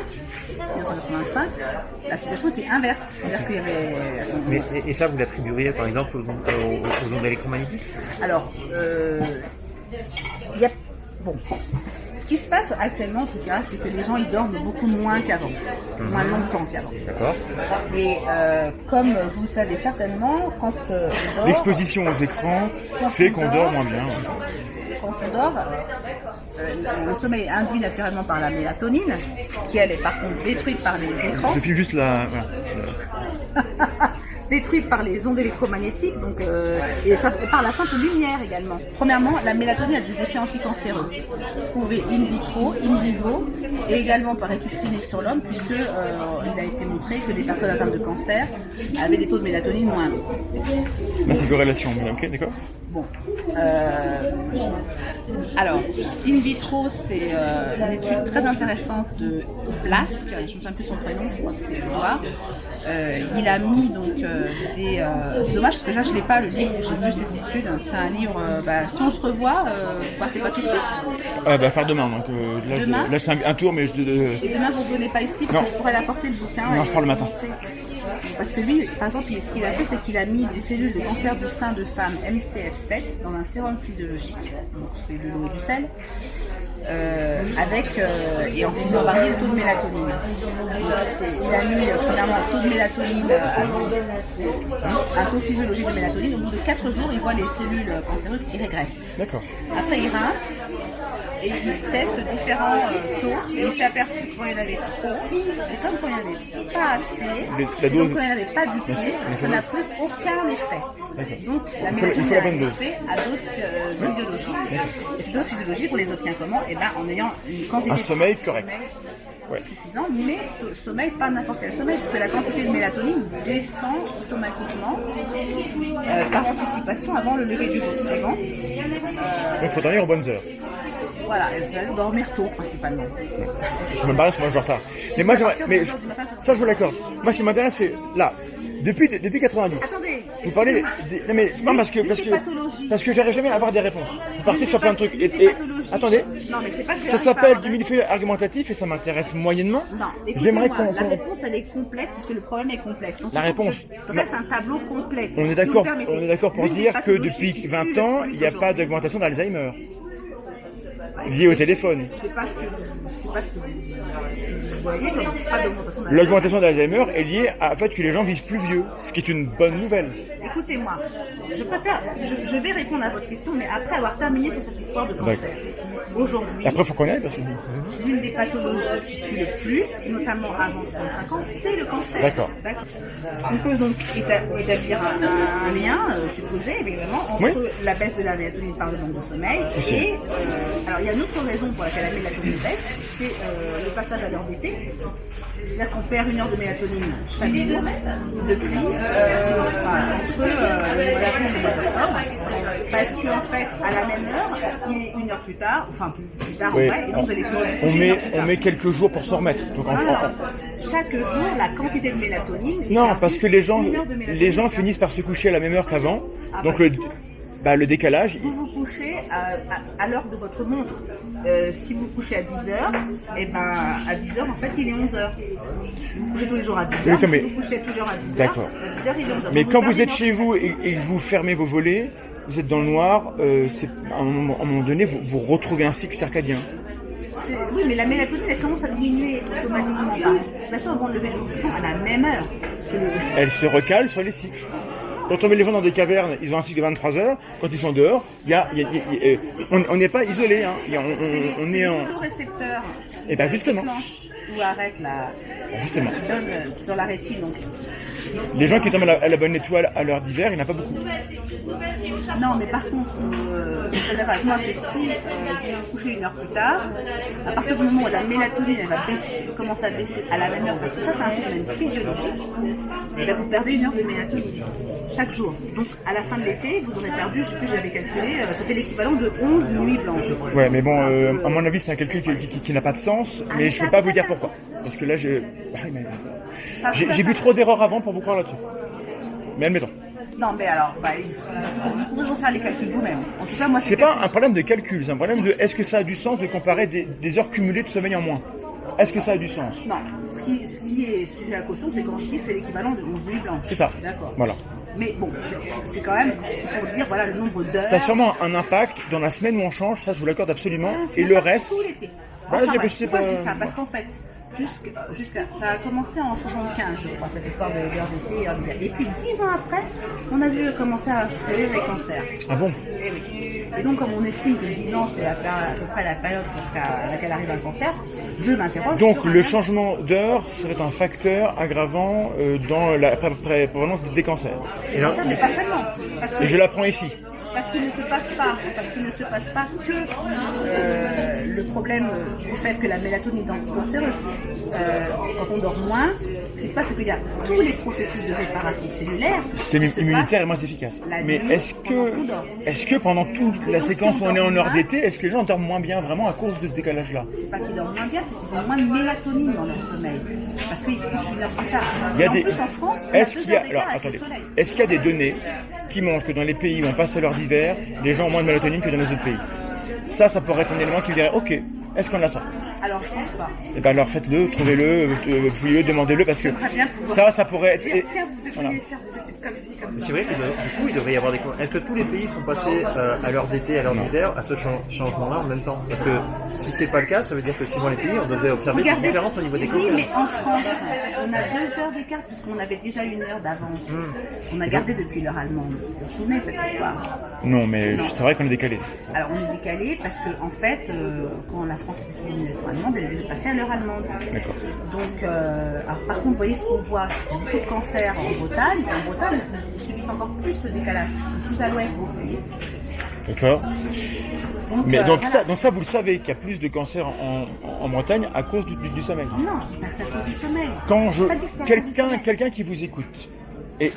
la situation était inverse, c'est-à-dire qu'il y avait... Et ça, vous l'attribueriez par exemple aux ondes électromagnétiques? Alors, il y a... Bon, ce qui se passe actuellement, en tout cas, c'est que les gens ils dorment beaucoup moins qu'avant, moins longtemps qu'avant. D'accord. Et comme vous le savez certainement, quand on dort... L'exposition aux écrans fait qu'on dort moins bien. Quand on dort, le sommeil est induit naturellement par la mélatonine, qui elle est par contre détruite par les écrans. Je filme juste la... Détruite par les ondes électromagnétiques, donc, et par la simple lumière également. Premièrement, la mélatonine a des effets anticancéreux, prouvés in vitro, in vivo, et également par études cliniques sur l'homme, puisque il a été montré que des personnes atteintes de cancer avaient des taux de mélatonine moindres. Là, c'est corrélation, ok, d'accord. Bon. Alors, in vitro, c'est une étude très intéressante de Blask, je ne me souviens plus son prénom, je crois que c'est Edouard. Il a mis donc c'est dommage parce que là je n'ai pas le livre où j'ai vu ces études. C'est un livre, si on se revoit, vous partez pas tout de suite. Faire demain, donc Demain là c'est un tour, mais je... Et demain vous ne venez pas ici parce Non. que je pourrais l'apporter le bouquin. Non, je prends le matin. Parce que lui, par exemple, ce qu'il a fait, c'est qu'il a mis des cellules de cancer du sein de femme MCF7 dans un sérum physiologique, donc c'est de l'eau et du sel, et en faisant varier le taux de mélatonine. Donc, il a mis premièrement un taux de mélatonine, un taux physiologique de mélatonine. Au bout de 4 jours, il voit les cellules cancéreuses qui régressent. D'accord. Après, il rince. Et il teste différents taux et il s'est aperçu que quand il y en avait trop, c'est comme quand il n'y en avait pas assez, La c'est dose... comme quand il n'y en avait pas du tout, ça n'a plus aucun effet. Donc la mélatonine faut la a bonne un dose. effet à dose physiologique. Et cette dose physiologique, on les obtient comment? En ayant une quantité Un de sommeil correct. Ouais. suffisant, mais sommeil, pas n'importe quel sommeil, parce que la quantité de mélatonine descend automatiquement par anticipation avant le lever du jour suivant. Donc il faut dormir aux bonnes heures. Voilà, vous allez dormir tôt principalement. Je me barre parce que moi je dors tard. Mais moi j'aimerais... Mais ça je vous l'accorde. Moi ce qui m'intéresse c'est là. Depuis 90. Attendez, Vous parlez non mais non parce que j'arrive jamais à avoir des réponses. Vous partez sur plein de trucs et attendez. Non, mais c'est pas que Ça s'appelle du millefeuille argumentatif et ça m'intéresse moyennement. Non, J'aimerais écoutez-moi, la réponse elle est complexe parce que le problème est complexe. Donc, La réponse. Je dresse un tableau complet. On est Si d'accord. vous permettez. On est d'accord pour L'une des dire que pathologies depuis 20 qui ans, tue le il n'y a plus pas aujourd'hui. d'augmentation d'Alzheimer liée au téléphone. Je sais pas ce que vous voyez, mais c'est pas d'augmentation d'âge. L'augmentation d'Alzheimer est liée au fait que les gens vivent plus vieux, ce qui est une bonne nouvelle. Écoutez-moi, je vais répondre à votre question, mais après avoir terminé sur cette histoire de cancer. Aujourd'hui, Après, il faut qu'on aille parce que... l'une des pathologies qui tue le plus, notamment avant 65 ans, c'est le cancer. D'accord. On peut donc établir un lien supposé, évidemment, entre Oui. la baisse de la mélatonine par le manque de sommeil Si. et... alors, il y a une autre raison pour laquelle la mélatonine baisse, c'est le passage à l'heure d'été. C'est-à-dire qu'on perd 1 heure de mélatonine chaque jour depuis entre la fin du mois d'octobre. Parce qu'en fait, à la même heure, il est 1 heure plus tard, enfin plus tard Oui. en vrai, et donc vous allez On met quelques jours pour s'en remettre. Donc, chaque jour, la quantité de mélatonine. est Non, perdue. parce que les gens 1 heure de mélatonine. finissent par se coucher à la même heure qu'avant. Ah, Donc bah. le décalage, Vous vous couchez à l'heure de votre montre. Si vous couchez à 10h, et ben à 10h en fait il est 11h. Vous couchez tous les jours à 10h. Oui, Si mais- vous couchez toujours à 10h, D'accord. à 10h il est 11h. mais Donc, quand perdez vous êtes une chez heure. vous et que vous fermez vos volets, vous êtes dans le noir, à un moment donné, vous retrouvez un cycle circadien. Oui, mais la mélatonine elle commence à diminuer automatiquement par anticipation avant de lever le jour suivant à la même heure. Parce que Elle se recale sur les cycles. Quand on met les gens dans des cavernes, ils ont un cycle de 23 heures. Quand ils sont dehors, on n'est pas isolé. Hein. On est les en... photorécepteurs Et ben justement. ou arrête la Justement. donne sur la rétine. Donc Les gens qui tombent à la bonne étoile à l'heure d'hiver, il n'y en a pas beaucoup. non, mais par contre, vous êtes d'accord avec moi que si vous vous couchez 1 heure plus tard, à partir du moment où la mélatonine elle va commencer à baisser à la même heure, parce que ça c'est un phénomène physiologique, et là, vous perdez 1 heure de mélatonine chaque jour. Donc à la fin de l'été, vous aurez perdu, je sais plus, j'avais calculé, ça fait l'équivalent de 11 nuits blanches. Ouais, mais bon, à mon avis, c'est un calcul qui n'a pas de sens, mais je peux pas vous dire pourquoi. Parce que là, j'ai vu trop d'erreurs avant pour vous croire là-dessus. Mais admettons. Non, mais alors, vous pouvez faire les calculs vous-même. En tout cas, moi, C'est pas un problème de calcul, c'est un problème de est-ce que ça a du sens de comparer des heures cumulées de sommeil en moins. Est-ce que ça a du sens? Non, ce qui est sujet à caution, c'est quand je dis c'est l'équivalent de 11 nuits blanches. C'est ça. D'accord. Voilà. Mais bon, c'est quand même, c'est pour dire voilà le nombre d'heures. Ça a sûrement un impact dans la semaine où on change, ça je vous l'accorde absolument. Ça, et le reste. tout l'été. Bah, Enfin, je bref, sais pourquoi pas. je dis ça? Parce qu'en fait, ça a commencé en 75, je crois, cette histoire de d'heures d'été et heures d'hiver. Et puis 10 ans après, on a vu commencer à fleurir les cancers. Ah bon? Et oui. Et donc, comme on estime que 10 ans, c'est à peu près la période jusqu'à laquelle arrive un cancer, je m'interroge. Donc sur le changement d'heure serait un facteur aggravant dans la prévalence des cancers. Et ça, mais pas seulement. Parce que Et je l'apprends ici. Parce qu'il ne se passe pas que le problème du fait que la mélatonine est anticancéreuse. Quand on dort moins, ce qui se passe, c'est qu'il y a tous les processus de réparation cellulaire. Le système immunitaire est moins efficace. Mais est-ce que pendant toute la séquence où on est en heure d'été, est-ce que les gens dorment moins bien vraiment à cause de ce décalage-là? C'est pas qu'ils dorment moins bien, c'est qu'ils ont moins de mélatonine dans leur sommeil. Parce qu'ils se couchent une heure plus tard. Il y a en des... plus, en France, Est-ce qu'il y a... il y Alors, attendez. Est-ce qu'il y a des données qui montrent que dans les pays où on passe à l'heure d'hiver, les gens ont moins de mélatonine que dans les autres pays? Ça pourrait être un élément qui dirait, ok, est-ce qu'on a ça? Alors, je pense pas. Eh ben alors faites-le, trouvez-le, fouillez-le, demandez-le, parce que ça pourrait être... Tiens, vous devriez Voilà. faire des études comme ci, comme ça. C'est vrai que du coup, il devrait y avoir des... Est-ce que tous les pays sont passés à l'heure d'été, à l'heure d'hiver, à ce changement-là en même temps? Parce que si c'est pas le cas, ça veut dire que suivant les pays, on devrait observer des différences au niveau des Oui, cancers. mais en France, on a 2 heures d'écart puisqu'on avait déjà 1 heure d'avance. On a gardé depuis l'heure allemande. Vous vous souvenez de cette histoire? Non, mais c'est vrai qu'on est décalé. Alors on est décalé parce que en fait, quand la France était sous domination allemande, elle est déjà passée à l'heure allemande. D'accord. Donc, alors, par contre, vous voyez ce qu'on voit, c'est beaucoup de cancers en Bretagne. En Bretagne, ils subissent encore plus ce décalage. Ils sont plus à l'ouest. D'accord. Mais voilà. donc ça, vous le savez, qu'il y a plus de cancers en Bretagne à cause du sommeil. Non, c'est à cause du sommeil. Quand J'ai pas dit que c'était à cause du sommeil. quelqu'un qui vous écoute et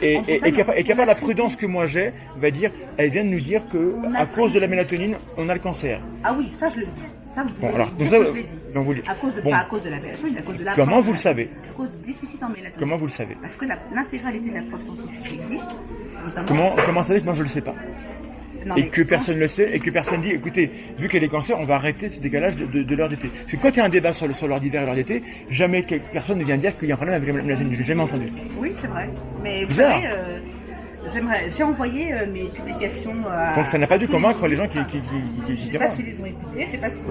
qui n'a pas la prudence que moi j'ai, va dire, elle vient de nous dire que à cause de la mélatonine, on a le cancer. Ah oui, ça je le dis. Ça, vous pouvez Bon, alors, dire donc que ça, je l'ai dit. donc vous- À cause de, bon. pas à cause de la mélatonine, à cause de la Comment vous le savez? À cause du déficit en mélatonine. Comment vous le savez? Parce que l'intégralité de la preuve scientifique existe. Notamment, Comment savez que moi je le sais pas? Non, Et mais que quand- personne ne le sait, et que personne dit, écoutez, vu qu'il y a des cancers, on va arrêter ce décalage de l'heure d'été. Parce que quand il y a un débat sur l'heure d'hiver et l'heure d'été, jamais personne ne vient dire qu'il y a un problème avec la mélatonine. Je l'ai jamais entendu. Oui, c'est vrai. Mais vous Bizarre. savez, j'ai envoyé mes publications à... Donc ça n'a pas dû tous les convaincre les gens journalistes. qui Je sais pas s'ils les ont écoutés, je sais pas si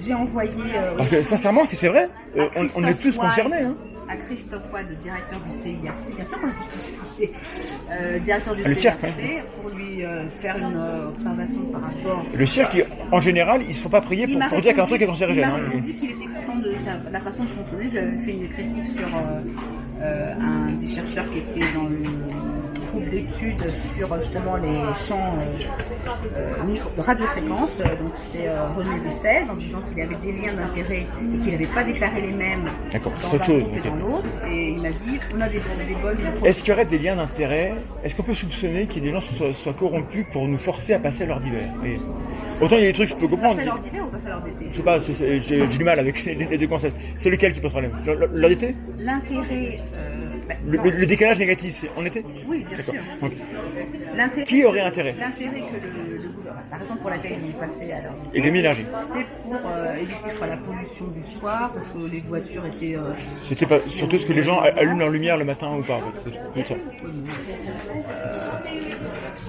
j'ai envoyé... Parce que sincèrement, si c'est vrai, à on est Christophe tous Wade, concernés. Hein. À Christophe Wade, le directeur du CIRC, bien sûr qu'on a discuté, directeur du Le CIRC, CIRC, pour lui faire une observation par rapport... Le cirque, en général, ils ne se font pas prier Il m'a pour dire qu'un truc est répondu- cancérigène. Il m'a Hein. répondu qu'il était content de la façon de fonctionner. J'avais fait une critique sur un des chercheurs qui était dans le groupe d'études sur justement les champs de radiofréquence. Donc c'était René de 16 en disant qu'il avait des liens d'intérêt et qu'il n'avait pas déclaré les mêmes D'accord, dans c'est autre un chose, groupe et ok. dans l'autre. Et il m'a dit on a des bonnes Est-ce qu'il y aurait des liens d'intérêt? Est-ce qu'on peut soupçonner qu'il y ait des gens qui soient corrompus pour nous forcer à passer à l'heure d'hiver? Et autant il y a des trucs que je peux comprendre. passer à l'heure d'hiver ou passer à l'heure d'été. Je sais pas, j'ai du mal avec les deux concepts. C'est lequel qui pose problème? C'est l'heure d'été? L'intérêt... Le décalage négatif, c'est en été? Oui, bien D'accord. sûr. Donc, L'intérêt Qui aurait intérêt? L'intérêt que le gouvernement, la raison pour laquelle il est passé à l'heure d'été, Économie d'énergie. c'était pour éviter, je crois, la pollution du soir, parce que les voitures étaient... C'était pas surtout ce que les gens allument leur lumière le matin ou pas. En fait. C'est tout ça.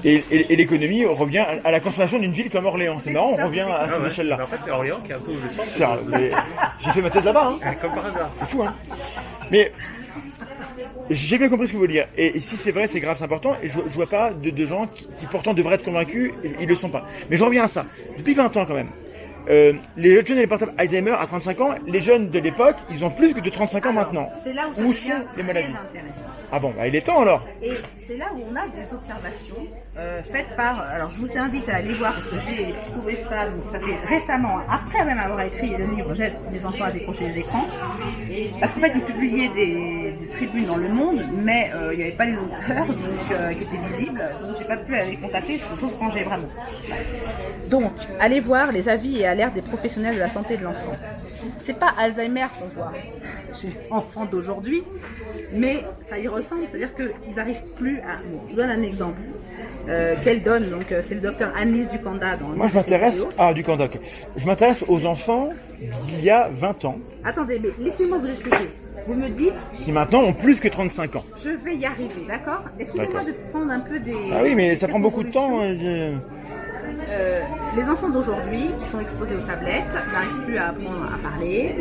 Et l'économie revient à la consommation d'une ville comme Orléans. C'est marrant, on revient à cette Mais échelle-là. en fait, c'est Orléans qui est un peu le centre. C'est un- mais J'ai fait ma thèse là-bas. Hein. Comme par hasard. C'est fou, hein. Mais j'ai bien compris ce que vous voulez dire. Et si c'est vrai, c'est grave, c'est important. Et je vois pas de gens qui pourtant devraient être convaincus, ils le sont pas. Mais je reviens à ça. Depuis 20 ans quand même, les jeunes et les portables Alzheimer à 35 ans, les jeunes de l'époque, ils ont plus que de 35 ans maintenant. C'est là où ça Où devient sont les très maladies? intéressant. Ah bon, bah il est temps alors. Et c'est là où on a des observations faites par... Alors je vous invite à aller voir, parce que j'ai trouvé ça, donc ça fait récemment, après même avoir écrit le livre J'aide les enfants à décrocher les écrans, parce qu'en fait ils publiaient des tribunes dans Le Monde, mais il n'y avait pas les auteurs donc, qui étaient visibles, donc j'ai pas pu les contacter, sauf quand j'ai vraiment. Donc, allez voir les avis et alertes des professionnels de la santé de l'enfant. C'est pas Alzheimer qu'on voit chez les enfants d'aujourd'hui, mais ça y ressemble, c'est-à-dire qu'ils n'arrivent plus à... Bon, je vous donne un exemple qu'elle donne, donc c'est le docteur Annelise Ducanda. Moi je m'intéresse... Ah, du Canada, ok. Je m'intéresse aux enfants d'il y a 20 ans, Attendez, mais laissez-moi vous expliquer. Vous me dites, qui maintenant ont plus que 35 ans. je vais y arriver, d'accord? Excusez-moi D'accord. de prendre un peu des... Ah oui, mais ça des prend beaucoup de temps. circonvolutions. Les enfants d'aujourd'hui qui sont exposés aux tablettes n'arrivent plus à apprendre à parler.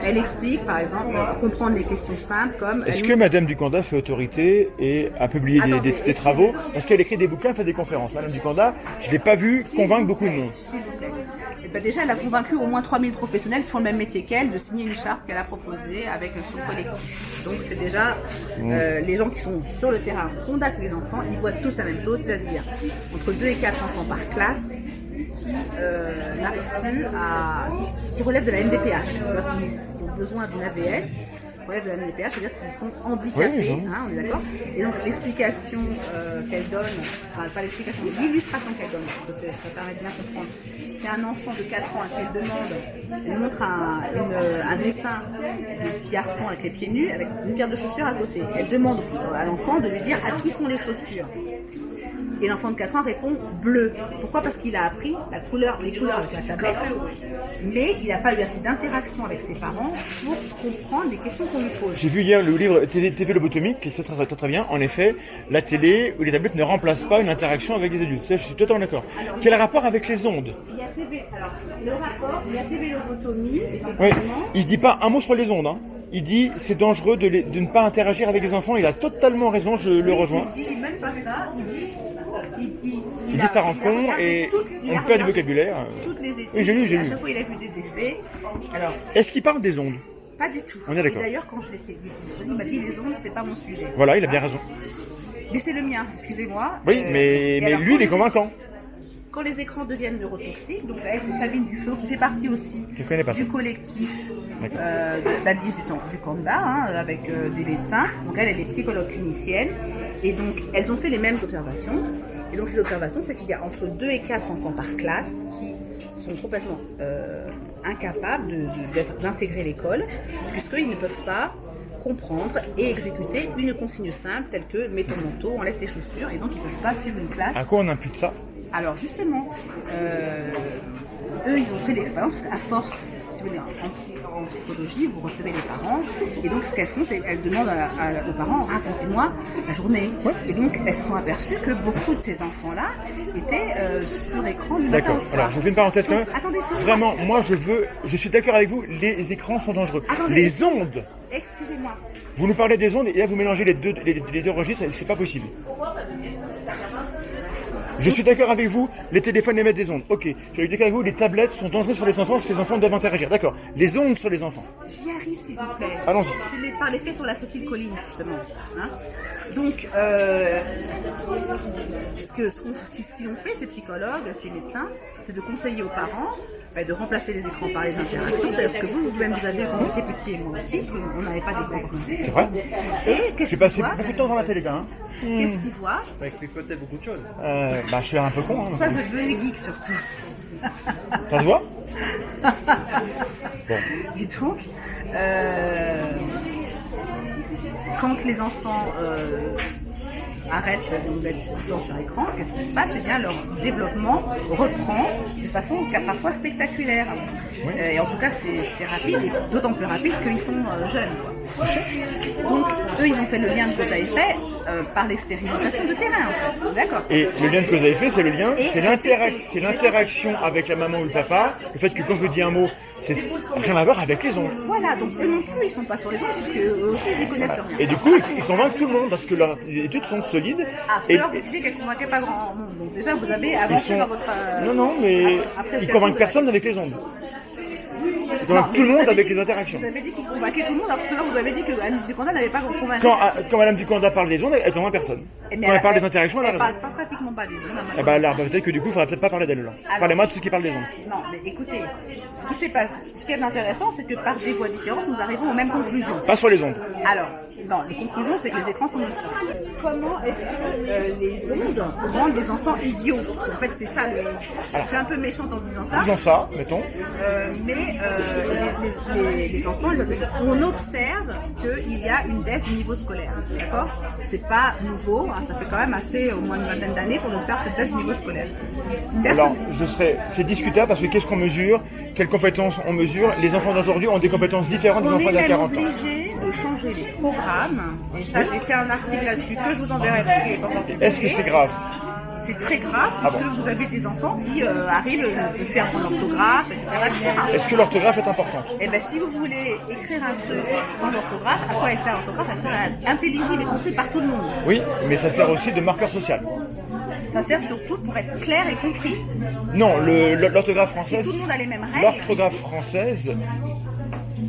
Elle explique, par exemple, comprendre les questions simples comme... Est-ce que Madame Ducanda fait autorité et a publié Attendez, des travaux? Parce qu'elle écrit des bouquins, elle fait des conférences. Madame Ducanda, je ne l'ai pas vue convaincre beaucoup de monde. S'il vous plaît. Eh ben déjà, elle a convaincu au moins 3000 professionnels qui font le même métier qu'elle de signer une charte qu'elle a proposée avec son collectif. Donc c'est déjà les gens qui sont sur le terrain, contactent les enfants, ils voient tous la même chose, c'est-à-dire entre 2 et 4 enfants par classe qui n'arrivent plus à... qui relèvent de la MDPH, c'est-à-dire qui ont besoin d'une AVS. Relève de la MDPH, c'est-à-dire qu'ils sont handicapés, Oui, hein, on est d'accord. Et donc l'explication qu'elle donne, enfin pas l'explication, mais l'illustration qu'elle donne, parce que ça permet de bien comprendre. C'est un enfant de 4 ans à qui elle demande, elle montre un dessin de petit garçon avec les pieds nus, avec une paire de chaussures à côté. Elle demande à l'enfant de lui dire à qui sont les chaussures. Et l'enfant de 4 ans répond bleu. Pourquoi? Parce qu'il a appris les couleurs avec la tablette, mais il n'a pas eu assez d'interaction avec ses parents pour comprendre les questions qu'on lui pose. J'ai vu hier le livre TV lobotomique, qui est très bien. En effet, la télé ou les tablettes ne remplacent pas une interaction avec les adultes. Ça, je suis totalement d'accord. Quel rapport avec les ondes? Il y a TV, alors le rapport, il y a TV lobotomie, Oui, effectivement. il ne dit pas un mot sur les ondes. Hein. Il dit c'est dangereux de ne pas interagir avec les enfants. Il a totalement raison, je le rejoins. Il dit même pas ça, il dit... Il dit ça rend con et on perd du vocabulaire. Toutes les études, Oui, j'ai lu. à chaque fois il a vu des effets. Alors, Est-ce qu'il parle des ondes? pas du tout. On est d'accord. Et d'ailleurs, quand je l'ai fait, il m'a dit les ondes, c'est pas mon sujet. Voilà, il a bien raison. Mais c'est le mien, excusez-moi. Oui, Et mais alors, lui, il est convaincant. Quand les écrans deviennent neurotoxiques, donc elle, c'est Sabine Duflo qui fait partie aussi Je connais pas ça. du collectif D'accord. d'Annelise Ducanda, avec des médecins. Donc elle est psychologue clinicienne. Et donc, elles ont fait les mêmes observations. Et donc, ces observations, c'est qu'il y a entre 2 et 4 enfants par classe qui sont complètement incapables d'intégrer l'école, puisqu'ils ne peuvent pas comprendre et exécuter une consigne simple telle que mets ton manteau, enlève tes chaussures, et donc ils ne peuvent pas suivre une classe. À quoi on impute ça? Alors justement, eux ils ont fait l'expérience parce qu'à force, si vous voulez, en psychologie, vous recevez les parents, et donc ce qu'elles font, c'est qu'elles demandent aux parents, racontez-moi la journée. Et donc elles se sont aperçues que beaucoup de ces enfants-là étaient sur écran du matin D'accord. au soir. Alors, je fais une parenthèse quand même. Donc, attendez, excusez-moi. Vraiment, moi, je suis d'accord avec vous, les écrans sont dangereux. Attendez. Les ondes, Excusez-moi. vous nous parlez des ondes et là, vous mélangez les deux registres, c'est pas possible. Je suis d'accord avec vous, les téléphones émettent des ondes. Ok, je suis d'accord avec vous, les tablettes sont dangereuses pour les enfants parce que les enfants doivent interagir. D'accord. Les ondes sur les enfants. J'y arrive, s'il vous plaît. Allons-y. C'est par l'effet sur l'acétylcholine, justement. Hein. Donc, ce qu'ils ont fait, ces psychologues, ces médecins, c'est de conseiller aux parents de remplacer les écrans par les interactions. Parce que vous-même, vous avez quand vous étiez petit et moi aussi, parce qu'on n'avait pas d'écran quand on était. C'est vrai? Et qu'est-ce J'ai qu'ils passé voient beaucoup de temps dans la télé, quand même. Qu'est-ce qu'ils voient? Ça explique peut-être beaucoup de choses. Bah, je suis un peu con. Hein. Ça veut les geeks, surtout. Ça se voit? Et donc, quand les enfants arrêtent d'être sur écran, qu'est-ce qui se passe? Eh bien, leur développement reprend de façon parfois spectaculaire. Et en tout cas, c'est rapide, et d'autant plus rapide qu'ils sont jeunes. Quoi. Donc, eux, ils ont fait le lien de cause à effet par l'expérimentation de terrain, en fait. D'accord. Et le lien de cause à effet, c'est le lien, Et c'est l'interaction avec la maman ou le papa. Le fait que quand je dis un mot, c'est rien à voir avec les ondes. Voilà, donc eux non plus, ils sont pas sur les ondes, parce qu'eux aussi, ils y connaissent rien. Et du coup, ils convainquent tout le monde parce que leurs études sont que solides. Ah, Et- alors vous disiez qu'elle ne convainquait pas grand monde. Donc déjà, vous avez avancé sont- dans votre... Non, mais après, ils convainquent personne avec les ondes. Ils convainquent tout le monde avec les interactions. Vous avez dit qu'il convainquait tout le monde, alors tout à l'heure vous avez dit que Anne Duconda n'avait pas convaincu. Quand Madame Duconda parle des ondes, elle convainc personne. Mais Quand elle parle des interactions, elle a elle raison. parle pas pratiquement pas des ondes. Eh ben là, peut-être que du coup, il faudrait peut-être pas parler d'elle là. Alors- Parlez-moi de tout ce qui parle des ondes. Non, mais écoutez, ce qui s'est passé, ce qui est intéressant, c'est que par des voies différentes, nous arrivons aux mêmes conclusions. Pas sur les ondes. Alors, non, les conclusions, c'est que les écrans sont nocifs. Comment est-ce que les ondes rendent les enfants idiots? Parce qu'en fait, c'est ça, c'est un peu méchant en disant ça. Disons ça, mettons. Les enfants, on observe qu'il y a une baisse du niveau scolaire, d'accord? C'est pas nouveau, hein, ça fait quand même assez, au moins une vingtaine d'années qu'on observe cette baisse du niveau scolaire. Alors, c'est discutable parce que qu'est-ce qu'on mesure? Quelles compétences on mesure? Les enfants d'aujourd'hui ont des compétences différentes des On enfants est d'il y a même 40 ans. obligé de changer les programmes, et ça j'ai fait un article là-dessus que je vous enverrai parce qu'il est pas encore publié. Est-ce que c'est grave? C'est très grave parce que vous avez des enfants qui arrivent à faire son orthographe, etc. Est-ce que l'orthographe est importante? Et bien si vous voulez écrire un truc sans orthographe, à quoi elle sert l'orthographe? Elle sert à être intelligible et compris par tout le monde. Oui, mais ça sert aussi de marqueur social. Ça sert surtout pour être clair et compris. Non, l'orthographe française. Si tout le monde a les mêmes règles. L'orthographe française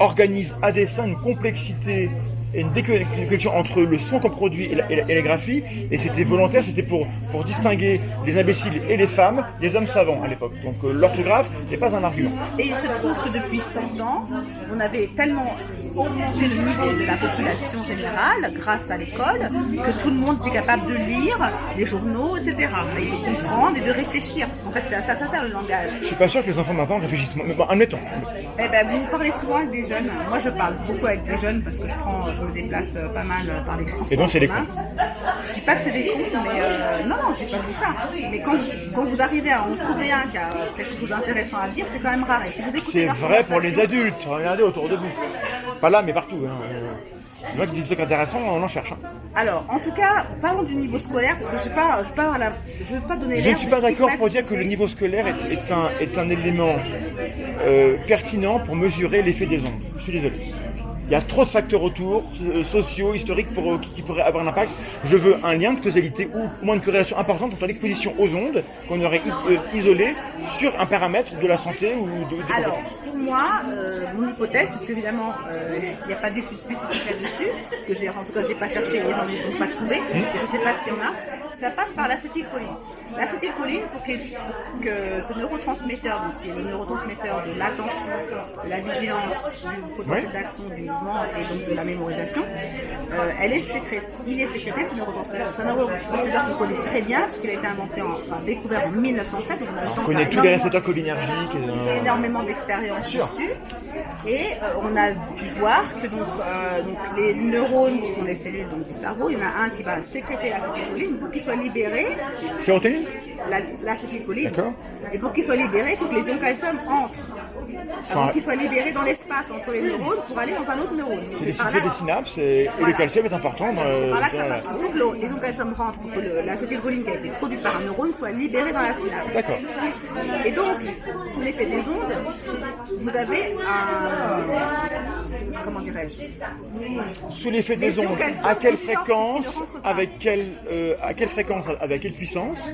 organise à dessein une complexité et une déconnexion entre le son qu'on produit et la graphie, et c'était volontaire, c'était pour distinguer les imbéciles et les femmes des hommes savants à l'époque. Donc l'orthographe n'est pas un argument. Et il se trouve que depuis 100 ans, on avait tellement augmenté le niveau de la population générale grâce à l'école que tout le monde était capable de lire les journaux, etc. Et de comprendre et de réfléchir. En fait, ça sert le langage. Je suis pas sûr que les enfants maintenant réfléchissent. Mais bon, admettons. Eh ben, vous parlez souvent avec des jeunes. Moi, je parle beaucoup avec des jeunes parce que je me déplace pas mal par les transports. Et donc, c'est des en commun. Je dis pas que c'est des cons, mais non, j'ai pas dit ça. Mais quand vous arrivez à en trouver un qui a quelque chose d'intéressant à dire, c'est quand même rare. Et si vous écoutez C'est leur vrai pour les conversation- adultes. Regardez autour de vous. Pas là, mais partout. Hein. Les gens qui disent des trucs intéressants, on en cherche. Hein. Alors, en tout cas, parlons du niveau scolaire, parce que je veux pas donner Je l'air ne suis de pas d'accord pour dire stigmatiser. que le niveau scolaire est un élément pertinent pour mesurer l'effet des ondes. Je suis désolé. Il y a trop de facteurs autour, sociaux, historiques, qui pourraient avoir un impact. Je veux un lien de causalité ou au moins une corrélation importante entre l'exposition aux ondes qu'on aurait isolée sur un paramètre de la santé ou des Alors, compétences. pour moi, mon hypothèse, parce qu'évidemment, il n'y a pas d'études spécifiques là-dessus, que en tout cas, j'ai pas cherché, les gens ne l'ont pas trouvé, et je ne sais pas s'il y en a, ça passe par l'acétylcholine. L'acétylcholine, pour que ce neurotransmetteur, donc qui est le neurotransmetteur de l'attention, de la vigilance, du potentiel d'action, du mouvement et donc de la mémorisation, il est sécrété, ce neurotransmetteur. C'est un neurotransmetteur qu'on connaît très bien, parce qu'il a été inventé, découvert en 1907, donc On connaît tous les récepteurs cholinergiques. énormément d'expérience dessus, et on a pu voir que donc les neurones qui sont les cellules donc, du cerveau, il y en a un qui va sécréter l'acétylcholine pour qu'il soit libéré, Sérotonine? l'acétylcholine, D'accord. et pour qu'il soit libéré, il faut que les ions calcium entrent. Enfin, Avant qu'il soit libéré dans l'espace entre les neurones pour aller dans un autre neurone. C'est des synapses et le calcium est important dans C'est par là que ça dans la- passe. Il faut que les ions calcium rentrent pour que l'acétylcholine qui a été produite par un neurone soit libérée dans la synapse. D'accord. Et donc, sous l'effet des ondes, vous avez un... Comment dirais-je? Sous l'effet des Les ions ondes, calcium à quelle qui sortent, fréquence, qui ne rentrent pas. à quelle fréquence, avec quelle puissance,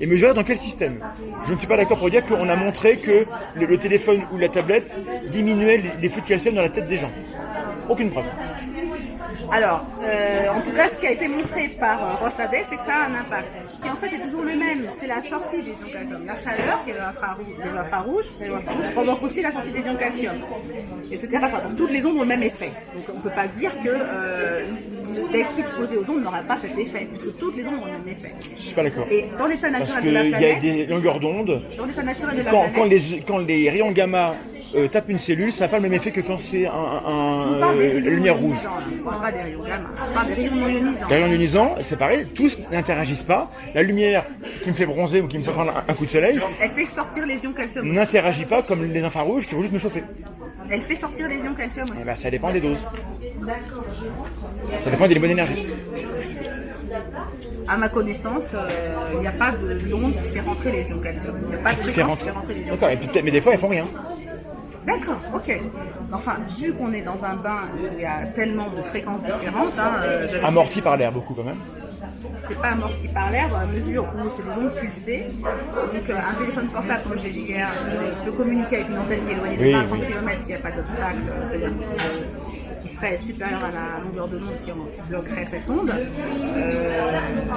et mesuré dans quel système. Je ne suis pas d'accord pour dire qu'on a montré que le téléphone ou la tablette diminuait les flux de calcium dans la tête des gens. Aucune preuve. Alors, en tout cas, ce qui a été montré par Rossadet, c'est que ça a un impact. Et en fait, c'est toujours le même. C'est la sortie des ions calcium. La chaleur, qui est les infrarouges, provoque aussi la sortie des ions calcium, etc. Enfin, donc, toutes les ondes ont le même effet. Donc, on ne peut pas dire que d'être exposé aux ondes n'aura pas cet effet, puisque toutes les ondes ont le même effet. Je suis pas d'accord. Et dans l'état Parce naturel de la qu'il y a planète, des longueurs d'ondes. dans l'état naturel de la Quand planète, quand les rayons gamma tapent une cellule, ça n'a pas le même effet que quand c'est je vous parle des la rayons lumière rouge. ionisants, je ne parle pas des rayons gamma, je parle des rayons non ionisants. Les rayons ionisants, c'est pareil, tous n'interagissent pas. La lumière qui me fait bronzer ou qui me fait prendre un coup de soleil Elle fait sortir les ions calcium. n'interagit pas comme les infrarouges qui vont juste me chauffer. Elle fait sortir les ions calcium aussi. Eh ben, ça dépend des doses. Ça dépend des bonnes énergies. À ma connaissance, il n'y a pas d'onde qui fait rentrer les ions calcium. Il n'y a pas de fréquence qui fait rentrer les ions D'accord, calcium. mais des fois elles font rien. D'accord, ok. Enfin, vu qu'on est dans un bain où il y a tellement de fréquences différentes, Amorti par l'air beaucoup quand même. c'est pas amorti par l'air dans la mesure où c'est des ondes pulsées. Donc un téléphone portable, comme j'ai dit hier, peut communiquer avec une antenne qui est éloignée de 20 km s'il n'y a pas d'obstacle, c'est-à-dire qui serait supérieure à la longueur de l'onde qui bloquerait cette onde.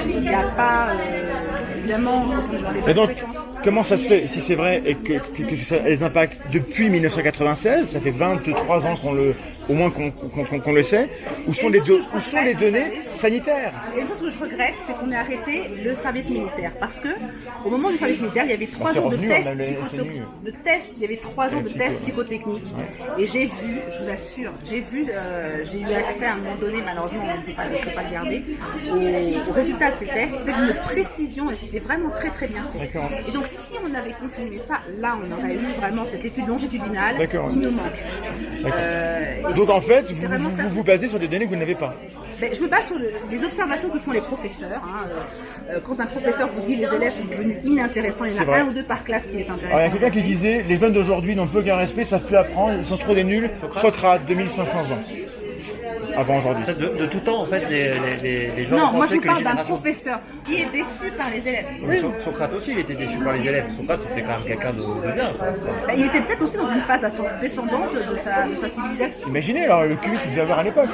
Il n'y a pas, évidemment, dans les Et donc, fréquences. comment ça se fait, si c'est vrai, et que ça les impacte depuis 1996, ça fait 23 ans au moins qu'on le sait, où sont les données sanitaires? Et une chose que je regrette, c'est qu'on ait arrêté le service militaire. Parce que, au moment du service militaire, il y avait 3 jours de tests il y avait 3 jours de tests psychotechniques. Et j'ai vu, je vous assure, j'ai eu accès à un moment donné, malheureusement, on ne peut pas le garder, au résultat de ces tests. C'était d'une précision et c'était vraiment très très bien fait. D'accord. Et donc, si on avait continué ça, là, on aurait eu vraiment cette étude longitudinale qui nous manque. Donc en fait, vous vous basez sur des données que vous n'avez pas. Ben, je me base sur les observations que font les professeurs. Quand un professeur vous dit les élèves sont devenus inintéressants, il y en a un ou deux par classe qui est intéressant. Alors, il y a quelqu'un qui disait les jeunes d'aujourd'hui n'ont plus aucun respect, savent plus apprendre, ils sont trop des nuls. Socrate, 2500 ans. Avant aujourd'hui. De tout temps, en fait, les gens. Non, moi je pensaient vous que parle les d'un générations- professeur qui est déçu par les élèves. Socrate aussi, il était déçu par les élèves. Socrate, c'était quand même quelqu'un de bien. Quoi. Ben, il était peut-être aussi dans une phase descendante de sa civilisation. Imaginez alors le QI qu'il devait avoir à l'époque.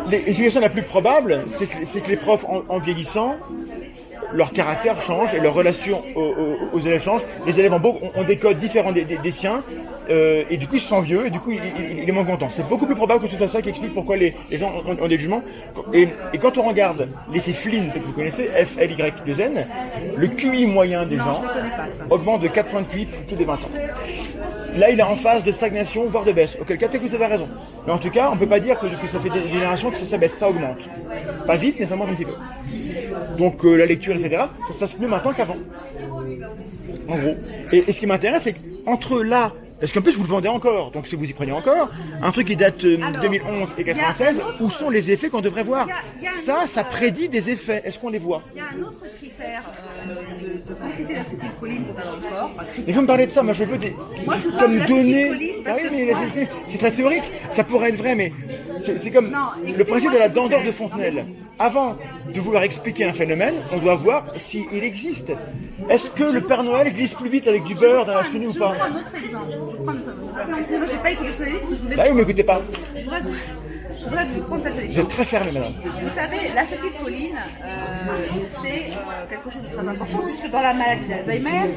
L'explication la plus probable, c'est que les profs, en vieillissant, leur caractère change et leur relation aux élèves change. Les élèves ont des codes différents des siens, et du coup ils se sentent vieux et du coup il est moins content. C'est beaucoup plus probable que ce soit ça qui explique pourquoi les gens ont des jugements. Et quand on regarde l'effet Flynn que vous connaissez, FLY2N, le QI moyen des gens augmente de 4 points de QI tous les 20 ans. Là il est en phase de stagnation voire de baisse. Auquel cas vous avez raison. Mais en tout cas on peut pas dire que ça fait des générations que ça baisse, ça augmente. Pas vite mais ça augmente un petit peu. Donc la lecture, etc., ça se passe mieux maintenant qu'avant. En gros. Et ce qui m'intéresse, c'est qu'entre là, parce qu'en plus vous le vendez encore, donc si vous y prenez encore, un truc qui date 2011 et 96, où sont les effets qu'on devrait voir? Ça prédit des effets. Est-ce qu'on les voit? Il y a un autre critère de quantité d'acétylcholine qu'on a dans le corps. Et vous me parlez de ça, moi je veux des comme données. Ah oui, mais c'est très théorique. Ça pourrait être vrai, mais c'est comme le principe de la dent d'or de Fontenelle. Avant de vouloir expliquer un phénomène, on doit voir s'il existe. Est-ce que le Père Noël glisse plus vite avec du beurre dans la chenille ou pas? Je prends un autre exemple. Non, excusez-moi, j'ai pas écouté ce que vous avez dit parce que je voulais. Là, vous m'écoutez pas. Je voudrais vous prendre cet Vous êtes exemple. très fermé, madame. Vous savez, l'acétylcholine, c'est quelque chose de très important puisque dans la maladie d'Alzheimer,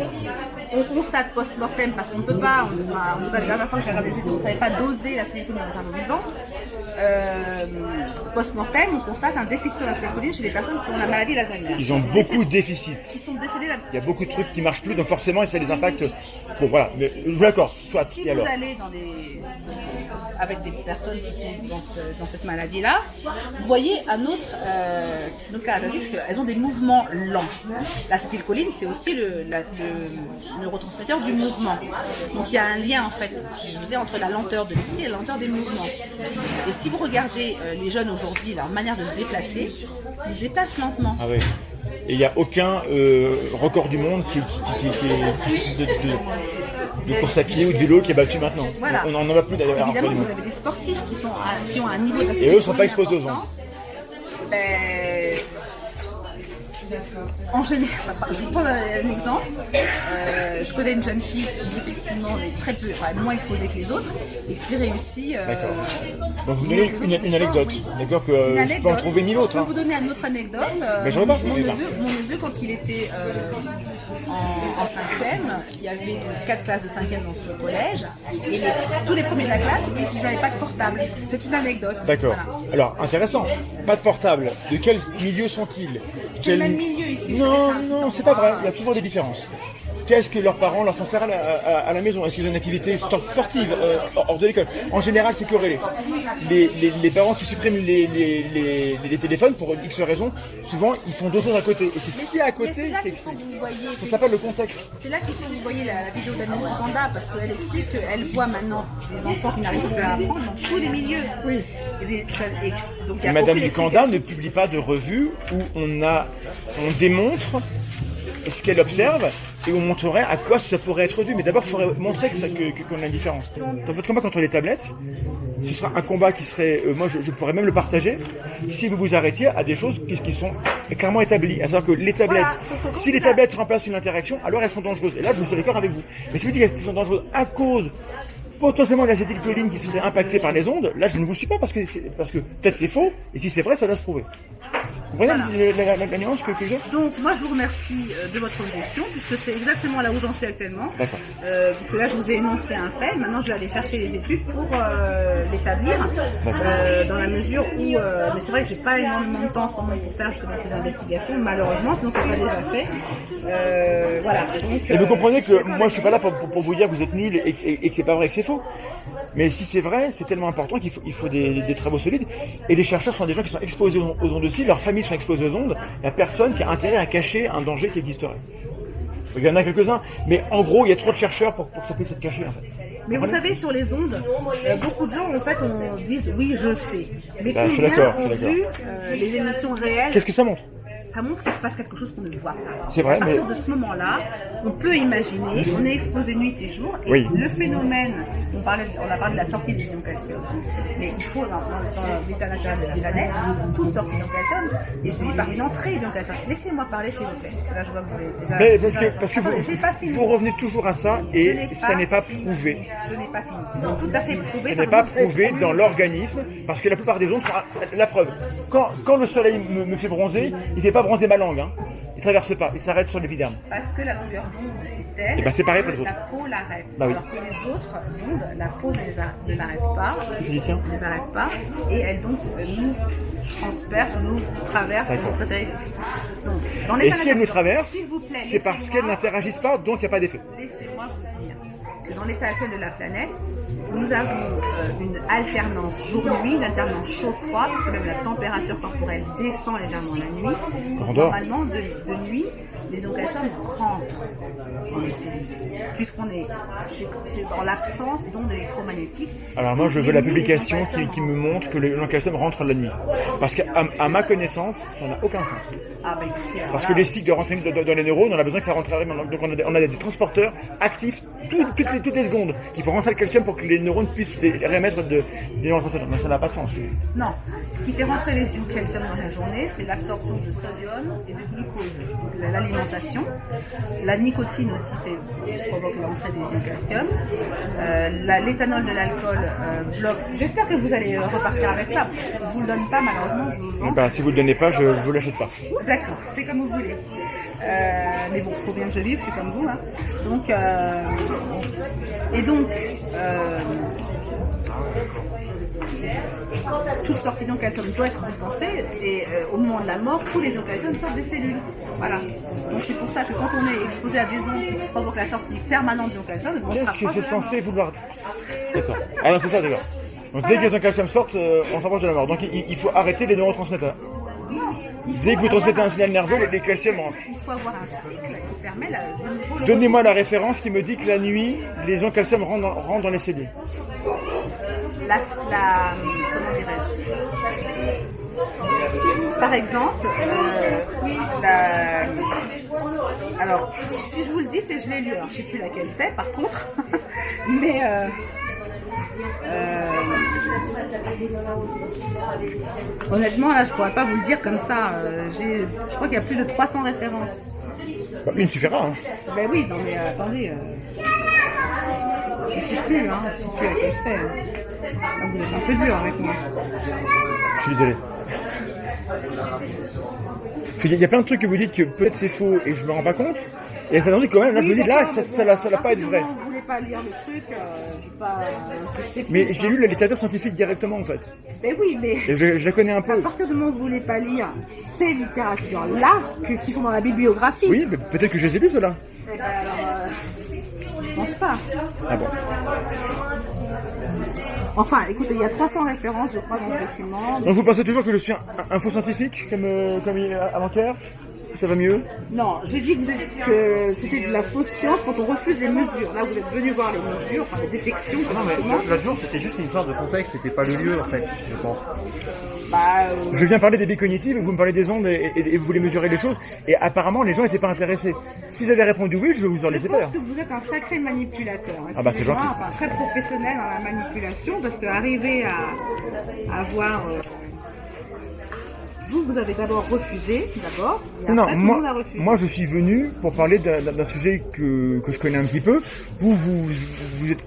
on constate post-mortem parce qu'on ne peut pas, en tout cas la dernière fois que j'ai regardé des études, on ne savait pas doser l'acétylcholine dans un cerveau vivant. Post-mortem, on constate un déficit d'acétylcholine chez les personnes qui ont la maladie d'Alzheimer. Ils ont beaucoup de déficits. Qui sont décédées là. Il y a beaucoup de trucs qui marchent plus, donc forcément, ça les impacte. Bon, voilà. Mais je vous l'accorde. Soit. Si Et vous alors? allez avec des personnes qui sont dans cette maladie-là, vous voyez un autre caractéristique, qu'elles ont des mouvements lents. L'acétylcholine, c'est aussi le neurotransmetteur du mouvement. Donc il y a un lien en fait, si je vous disais, entre la lenteur de l'esprit et la lenteur des mouvements. Et si vous regardez les jeunes aujourd'hui, leur manière de se déplacer, ils se déplacent lentement. Ah oui. Et il n'y a aucun record du monde de course à pied ou de vélo qui est battu maintenant. Voilà. On n'en a plus d'ailleurs. Évidemment, vous avez des sportifs qui ont un niveau d'activité. Et eux ne sont pas exposés aux ondes. Ben, en général, je vais prendre un exemple. Je connais une jeune fille qui effectivement est très peu, moins exposée que les autres et qui réussit. D'accord. Donc vous donnez une anecdote. Oui. D'accord que je peux en trouver 1000 autres. Je peux vous donner une autre anecdote. Mais j'en ai pas. Mon neveu, quand il était en 5e, il y avait 4 classes de 5e dans ce collège et tous les premiers de la classe, ils n'avaient pas de portable. C'est une anecdote. D'accord. Voilà. Alors, intéressant. Pas de portable. De quel milieu sont-ils? C'est le même milieu ici. Non, c'est pas vrai. Il y a toujours des différences. Qu'est-ce que leurs parents leur font faire à la maison? Est-ce qu'ils ont une activité sportive hors de l'école? En général, c'est corrélé. Les parents qui suppriment les téléphones pour X raisons, souvent, ils font d'autres choses à côté. Et c'est ce qui est à côté qui explique. Ça s'appelle le contexte. C'est là qu'il faut que vous voyez la vidéo d'Anne Panda parce qu'elle explique qu'elle voit maintenant des enfants qui n'arrivent plus à apprendre dans tous les milieux. Oui. Donc, il y a Madame aucune Ducanda ne explication. publie pas de revue où on démontre ce qu'elle observe et on montrerait à quoi ça pourrait être dû. Mais d'abord, il faudrait montrer qu'on a une différence. Dans votre combat contre les tablettes, ce sera un combat qui serait, moi je pourrais même le partager, si vous vous arrêtiez à des choses qui sont clairement établies. À savoir que les tablettes, si les tablettes remplacent une interaction, alors elles sont dangereuses. Et là, je suis d'accord avec vous. Mais si vous dites qu'elles sont dangereuses à cause potentiellement de l'acétylcholine qui serait impactée par les ondes, là je ne vous suis pas parce que peut-être c'est faux, et si c'est vrai, ça doit se prouver. Vous comprenez la nuance que j'ai? Donc moi je vous remercie de votre objection, puisque c'est exactement là où j'en suis actuellement. D'accord. Puisque là je vous ai énoncé un fait, maintenant je vais aller chercher les études pour l'établir, dans la mesure où, mais c'est vrai que j'ai pas énormément de temps en ce moment pour faire justement ces investigations, malheureusement, sinon c'est pas déjà fait. Voilà. Donc, et vous comprenez que moi je suis pas là pour vous dire que vous êtes nuls et que c'est pas vrai, que c'est faux. Mais si c'est vrai, c'est tellement important qu'il faut des travaux solides. Et les chercheurs sont des gens qui sont exposés aux ondes aussi, leurs familles sont exposées aux ondes. Il n'y a personne qui a intérêt à cacher un danger qui existerait. Il y en a quelques-uns, mais en gros, il y a trop de chercheurs pour que ça puisse être caché en fait. Mais vous savez, sur les ondes, beaucoup de gens en fait disent oui, je sais. Mais je suis combien d'accord, ont vu les émissions réelles? Qu'est-ce que ça montre? Ça montre qu'il se passe quelque chose qu'on ne voit pas. C'est vrai, à partir de ce moment-là, on peut imaginer, on est exposé nuit et jour, et oui. Le phénomène, on a parlé de la sortie des ions calcium, mais il faut, dans l'état naturel de la planète, toute sortie d'ions calcium est suivie par une entrée d'ions calcium. Laissez-moi parler, s'il vous plaît. Là, je vois que vous avez déjà... Mais parce que vous revenez toujours à ça, et ça n'est pas prouvé. Je n'ai pas fini. Ils ont tout à fait prouvé. Ça n'est pas prouvé dans l'organisme, parce que la plupart des ondes sont la preuve. Quand le soleil me fait bronzer, il fait pas bronzer ma langue, hein. Il traverse pas, il s'arrête sur l'épiderme. Parce que la longueur d'onde est telle, et ben c'est pareil pour les autres. La peau l'arrête. Bah oui. Alors que les autres ondes, la peau ne l'arrête pas. Ne les arrête pas. Et elle donc nous transperce, nous traverse, vous préférez. Donc, dans et si elle nous traverse, s'il vous plaît, c'est parce qu'elles n'interagissent pas, donc il n'y a pas d'effet. Laissez-moi vous dire que dans l'état actuel de la planète, nous avons une alternance jour-nuit, une alternance chaud-froid, parce que même la température corporelle descend légèrement la nuit. Normalement, de nuit, les ions calcium rentrent dans les cellules, puisqu'on c'est dans l'absence d'ondes électromagnétiques. Alors moi, je veux la publication qui me montre que les ions calcium rentrent la nuit. Parce qu'à ma connaissance, ça n'a aucun sens. Ah bah écoutez, parce que les cycles de rentrée dans les neurones, on a besoin que ça rentre vraiment. Donc on a des transporteurs actifs toutes les secondes qui font rentrer le calcium pour que les neurones puissent les remettre des neurotransmetteurs. Mais ça n'a pas de sens. Non. Ce qui fait rentrer les ions calcium dans la journée, c'est l'absorption de sodium et de glucose. Donc l'alimentation. La nicotine aussi provoque l'entrée des ions calcium. L'éthanol de l'alcool bloque. J'espère que vous allez repartir avec ça. Je ne vous le donne pas malheureusement. Si vous ne le donnez pas, je ne vous l'achète pas. D'accord, c'est comme vous voulez. Mais bon, il faut bien que je vive, je suis comme vous. Hein. Donc, toute sortie d'ions calcium doit être compensée et au moment de la mort, tous les ions calcium sortent des cellules. Voilà. Donc c'est pour ça que quand on est exposé à des ondes qui provoquent la sortie permanente d'ions calcium, est-ce que c'est censé vouloir... D'accord. Ah non, c'est ça, d'accord. Donc dès que les ions calcium sortent, on s'approche de la mort. Donc il faut arrêter les neurotransmetteurs. Dès que vous transmettez un signal nerveux, les calciums rentrent. Il faut avoir un cycle qui permet Donnez-moi la référence qui me dit que la nuit, les ions calcium rentrent dans les cellules. Comment dirais-je? Par exemple, alors, si je vous le dis, c'est je l'ai lu. Alors, je ne sais plus laquelle c'est, par contre. Mais honnêtement, là, je pourrais pas vous le dire comme ça. Je crois qu'il y a plus de 300 références. Une suffira, hein. Ben oui, non mais attendez. Je ne sais plus, hein. Je ne sais plus laquelle c'est. Vous êtes un peu dur avec moi. Je suis désolé. Il y a plein de trucs que vous dites que peut-être c'est faux et je me rends pas compte. Et ça quand même, là je me dis là, ça va pas être vrai. Vous voulez pas lire le truc, mais j'ai lu la littérature scientifique directement en fait. Mais oui, mais... Et je la connais un peu. À partir du moment où vous voulez pas lire ces littératures-là, qui sont dans la bibliographie... Oui, mais peut-être que je les ai lues, ceux-là. Eh ben alors, je pense pas. Ah bon. Enfin, écoutez, il y a 300 références, je crois, dans le document. Donc vous pensez toujours que je suis un faux scientifique, comme avant-hier? ça va mieux? Non, j'ai dit que c'était de la fausse science quand on refuse les mesures. Là, vous êtes venu voir les mesures, enfin les détections. Non, mais l'autre jour, c'était juste une histoire de contexte, c'était pas le lieu, en fait, je pense. Je viens parler des billes cognitives, vous me parlez des ondes et vous voulez mesurer les choses. Et apparemment, les gens n'étaient pas intéressés. Si vous avez répondu oui, je vais vous en laisser faire. Je pense que vous êtes un sacré manipulateur. Ah bah c'est gentil. Enfin, très professionnel dans la manipulation, parce qu'arriver à voir... Vous avez d'abord refusé, et après, Non, tout le monde a refusé. moi je suis venu pour parler d'un sujet que je connais un petit peu. Vous êtes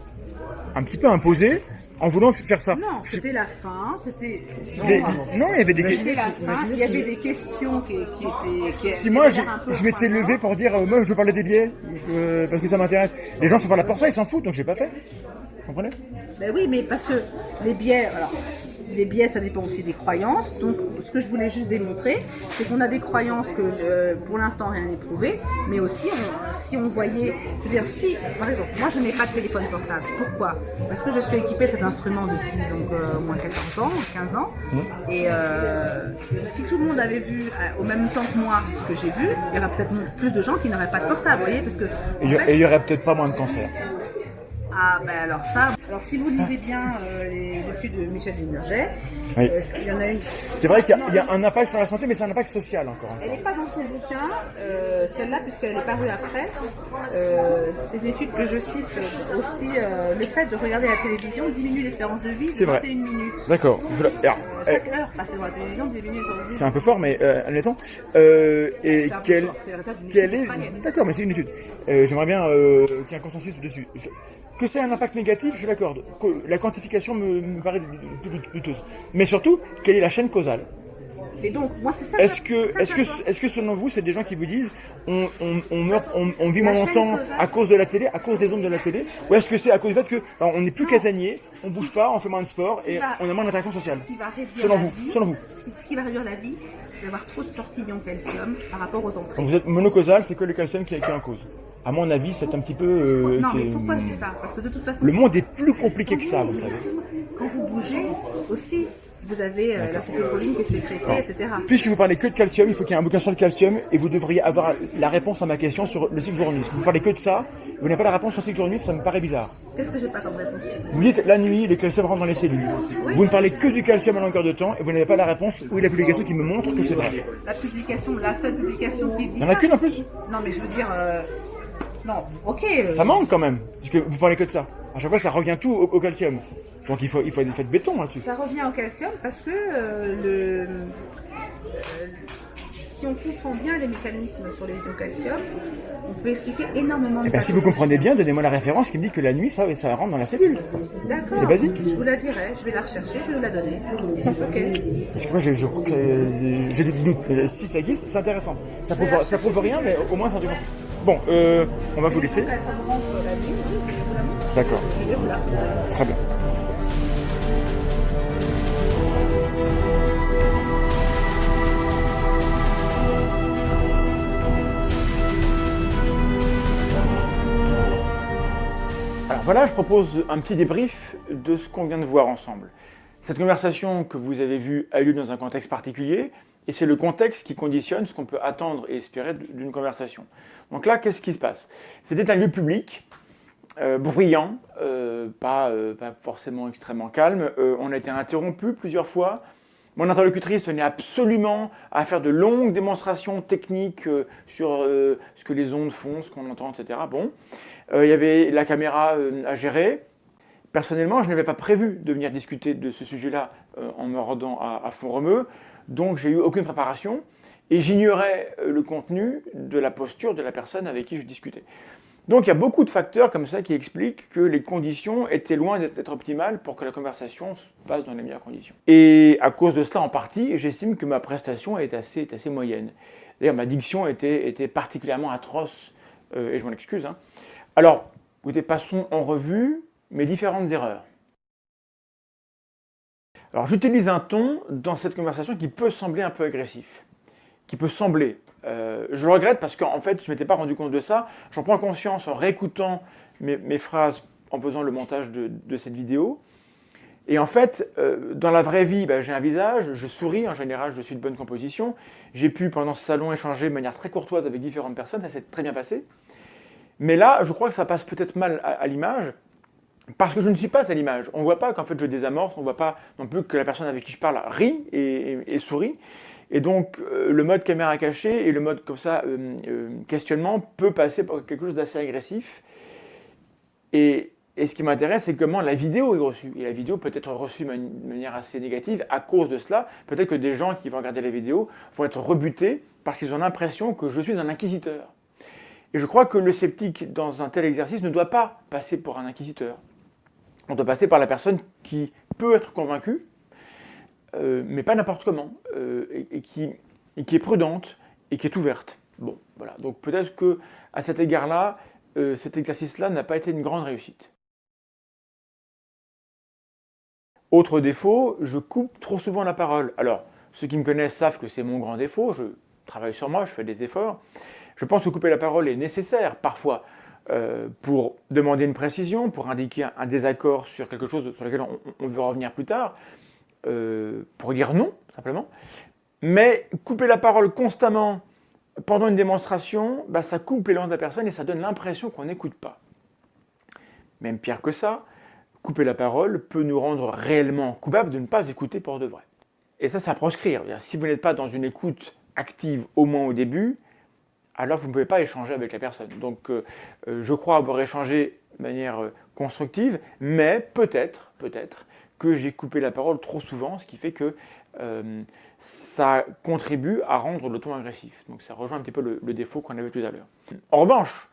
un petit peu imposé en voulant faire ça. Non, c'était la fin, c'était... Non, il y avait des questions. C'était la fin, il y avait des questions qui étaient... Si moi je m'étais levé pour dire moi je veux parler des biais parce que ça m'intéresse. Les gens sont pas là pour ça, ils s'en foutent, donc j'ai pas fait. Vous comprenez? Ben oui, mais parce que les biais... Alors, les biais, ça dépend aussi des croyances. Donc, ce que je voulais juste démontrer, c'est qu'on a des croyances que, pour l'instant, rien n'est prouvé. Mais aussi, si on voyait... Je veux dire, si, par exemple, moi, je n'ai pas de téléphone portable. Pourquoi? Parce que je suis équipée de cet instrument depuis donc, au moins 14 ans, 15 ans. Et si tout le monde avait vu au même temps que moi ce que j'ai vu, il y aurait peut-être plus de gens qui n'auraient pas de portable, vous voyez, parce que... Et il y aurait peut-être pas moins de cancer. Ah ben alors ça, alors si vous lisez bien les études de Michel Desmurget, Oui. il y en a une... C'est vrai qu'il y a un impact sur la santé, mais c'est un impact social encore. Elle n'est pas dans ses bouquins, celle-là, puisqu'elle est parue après. C'est une étude que je cite aussi, le fait de regarder la télévision diminue l'espérance de vie de 21 minutes. D'accord. Chaque heure passée dans la télévision diminue l'espérance de vie. C'est un peu fort, mais admettons. Et quelle est... D'accord, mais c'est une étude. J'aimerais bien qu'il y ait un consensus dessus. Que c'est un impact négatif, je l'accorde. La quantification me paraît douteuse. Mais surtout, quelle est la chaîne causale? Et donc, moi, c'est ça. Est-ce que selon vous, c'est des gens qui vous disent on meurt, on vit moins longtemps à cause de la télé, à cause des ondes de la télé, ou est-ce que c'est à cause du fait que on n'est plus casanier, on bouge pas, on fait moins de sport et on a moins d'interaction sociale? Selon vous. Ce qui va réduire la vie, c'est d'avoir trop de sorties d'ion calcium par rapport aux entrées. Donc vous êtes monocausal, c'est que le calcium qui est en cause. À mon avis, c'est un petit peu... non, mais pourquoi je dis ça? Parce que de toute façon... Le monde est plus compliqué que ça, vous savez. Quand vous bougez, aussi, vous avez l'acétylcholine qui est sécrétée, etc. Puisque vous parlez que de calcium, il faut qu'il y ait un bouquin sur le calcium et vous devriez avoir la réponse à ma question sur le cycle jour-nuit. Vous parlez que de ça, vous n'avez pas la réponse sur le cycle jour-nuit, ça me paraît bizarre. Qu'est-ce que j'ai pas comme réponse? Vous dites la nuit, le calcium rentre dans les cellules. Oui. Vous ne parlez que du calcium à longueur de temps et vous n'avez pas la réponse ou la publication qui me montre que c'est vrai. La seule publication qui dit il n'y en a qu'une en plus? Non, mais je veux dire... Non, ok. Ça manque quand même, puisque vous parlez que de ça. À chaque fois, ça revient tout au calcium. Donc il faut être fait de béton là-dessus. Ça revient au calcium parce que si on comprend bien les mécanismes sur les ions calcium, on peut expliquer énormément de si vous comprenez bien, donnez-moi la référence qui me dit que la nuit, ça rentre dans la cellule. D'accord. C'est basique. Je vous la dirai, je vais la rechercher, je vais vous la donner. Ok. Parce que moi, j'ai des doutes. Si ça existe, c'est intéressant. Ça prouve rien, mais au moins ça du Bon, on va vous laisser. D'accord. Très bien. Alors voilà, je propose un petit débrief de ce qu'on vient de voir ensemble. Cette conversation que vous avez vue a eu lieu dans un contexte particulier, et c'est le contexte qui conditionne ce qu'on peut attendre et espérer d'une conversation. Donc là, qu'est-ce qui se passe? C'était un lieu public, bruyant, pas forcément extrêmement calme. On a été interrompu plusieurs fois. Mon interlocutrice tenait absolument à faire de longues démonstrations techniques sur ce que les ondes font, ce qu'on entend, etc. Bon, il y avait la caméra à gérer. Personnellement, je n'avais pas prévu de venir discuter de ce sujet-là en me rendant à Font-Romeu, donc j'ai eu aucune préparation et j'ignorais le contenu de la posture de la personne avec qui je discutais. Donc il y a beaucoup de facteurs comme ça qui expliquent que les conditions étaient loin d'être optimales pour que la conversation se passe dans les meilleures conditions. Et à cause de cela en partie, j'estime que ma prestation est assez moyenne. D'ailleurs, ma diction était particulièrement atroce, et je m'en excuse. Hein. Alors, écoutez, passons en revue mes différentes erreurs. Alors, j'utilise un ton dans cette conversation qui peut sembler un peu agressif, qui peut sembler. Je le regrette parce qu'en fait, je ne m'étais pas rendu compte de ça. J'en prends conscience en réécoutant mes phrases, en faisant le montage de cette vidéo. Et en fait, dans la vraie vie, j'ai un visage, je souris, en général je suis de bonne composition. J'ai pu pendant ce salon échanger de manière très courtoise avec différentes personnes, ça s'est très bien passé. Mais là, je crois que ça passe peut-être mal à l'image, parce que je ne suis pas à l'image. On ne voit pas qu'en fait je désamorce, on ne voit pas non plus que la personne avec qui je parle rit et sourit. Et donc le mode caméra cachée et le mode comme ça questionnement peut passer par quelque chose d'assez agressif. Et ce qui m'intéresse, c'est comment la vidéo est reçue. Et la vidéo peut être reçue de manière assez négative à cause de cela. Peut-être que des gens qui vont regarder la vidéo vont être rebutés parce qu'ils ont l'impression que je suis un inquisiteur. Et je crois que le sceptique dans un tel exercice ne doit pas passer pour un inquisiteur. On doit passer par la personne qui peut être convaincue, mais pas n'importe comment, et qui est prudente et qui est ouverte. Bon, voilà. Donc peut-être qu'à cet égard-là, cet exercice-là n'a pas été une grande réussite. Autre défaut, je coupe trop souvent la parole. Alors, ceux qui me connaissent savent que c'est mon grand défaut, je travaille sur moi, je fais des efforts. Je pense que couper la parole est nécessaire parfois pour demander une précision, pour indiquer un désaccord sur quelque chose sur lequel on veut revenir plus tard, pour dire non, simplement. Mais couper la parole constamment pendant une démonstration, ça coupe l'élan de la personne et ça donne l'impression qu'on n'écoute pas. Même pire que ça, couper la parole peut nous rendre réellement coupables de ne pas écouter pour de vrai. Et ça à proscrire. Si vous n'êtes pas dans une écoute active, au moins au début, alors vous ne pouvez pas échanger avec la personne. Donc je crois avoir échangé de manière constructive, mais peut-être que j'ai coupé la parole trop souvent, ce qui fait que ça contribue à rendre le ton agressif. Donc ça rejoint un petit peu le défaut qu'on avait tout à l'heure. En revanche,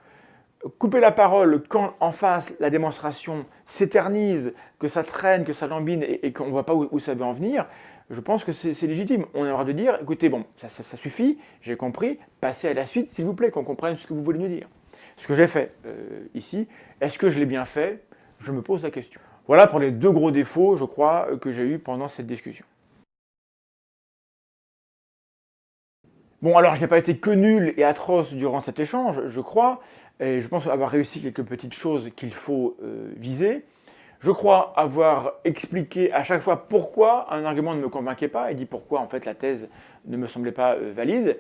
couper la parole quand en face la démonstration s'éternise, que ça traîne, que ça lambine et qu'on ne voit pas où ça veut en venir, je pense que c'est légitime. On a le droit de dire, écoutez, bon, ça suffit, j'ai compris, passez à la suite s'il vous plaît, qu'on comprenne ce que vous voulez nous dire. Ce que j'ai fait ici, est-ce que je l'ai bien fait? Je me pose la question. Voilà pour les deux gros défauts, je crois, que j'ai eu pendant cette discussion. Bon, alors je n'ai pas été que nul et atroce durant cet échange, je crois, et je pense avoir réussi quelques petites choses qu'il faut viser. Je crois avoir expliqué à chaque fois pourquoi un argument ne me convainquait pas et dit pourquoi en fait la thèse ne me semblait pas valide.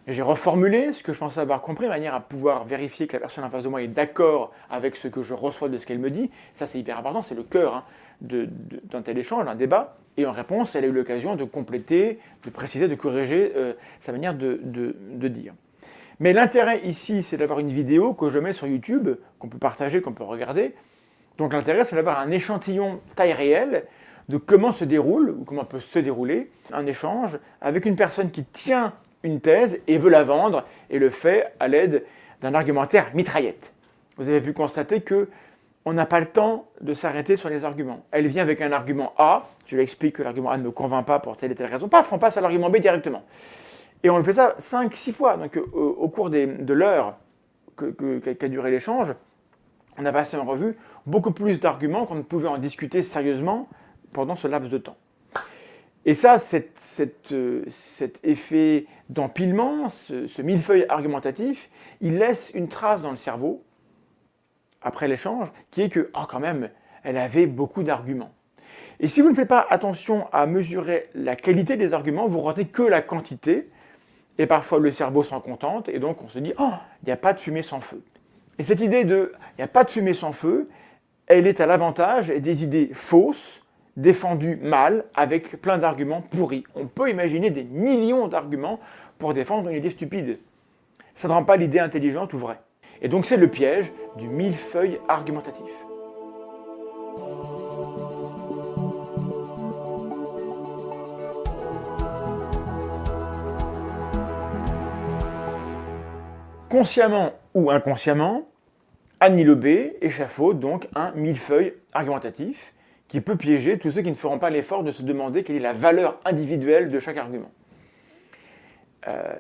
J'ai reformulé ce que je pensais avoir compris de manière à pouvoir vérifier que la personne en face de moi est d'accord avec ce que je reçois de ce qu'elle me dit. Ça c'est hyper important, c'est le cœur d'un tel échange, d'un débat. Et en réponse, elle a eu l'occasion de compléter, de préciser, de corriger sa manière de dire. Mais l'intérêt ici, c'est d'avoir une vidéo que je mets sur YouTube, qu'on peut partager, qu'on peut regarder. Donc l'intérêt, c'est d'avoir un échantillon taille réelle de comment se déroule, ou comment peut se dérouler, un échange avec une personne qui tient une thèse et veut la vendre, et le fait à l'aide d'un argumentaire mitraillette. Vous avez pu constater qu'on n'a pas le temps de s'arrêter sur les arguments. Elle vient avec un argument A, je lui explique que l'argument A ne me convainc pas pour telle et telle raison, paf, on passe à l'argument B directement. Et on le fait ça 5-6 fois, donc au cours de l'heure qu'a duré l'échange, on a passé en revue beaucoup plus d'arguments qu'on ne pouvait en discuter sérieusement pendant ce laps de temps. Et ça, cet effet d'empilement, ce millefeuille argumentatif, il laisse une trace dans le cerveau, après l'échange, qui est que, quand même, elle avait beaucoup d'arguments. Et si vous ne faites pas attention à mesurer la qualité des arguments, vous retenez que la quantité, et parfois le cerveau s'en contente, et donc on se dit « Oh, il n'y a pas de fumée sans feu ». Et cette idée de « il n'y a pas de fumée sans feu », elle est à l'avantage des idées fausses, défendues mal, avec plein d'arguments pourris. On peut imaginer des millions d'arguments pour défendre une idée stupide. Ça ne rend pas l'idée intelligente ou vraie. Et donc c'est le piège du millefeuille argumentatif. Consciemment ou inconsciemment, Annie Lobé échafaude donc un millefeuille argumentatif qui peut piéger tous ceux qui ne feront pas l'effort de se demander quelle est la valeur individuelle de chaque argument.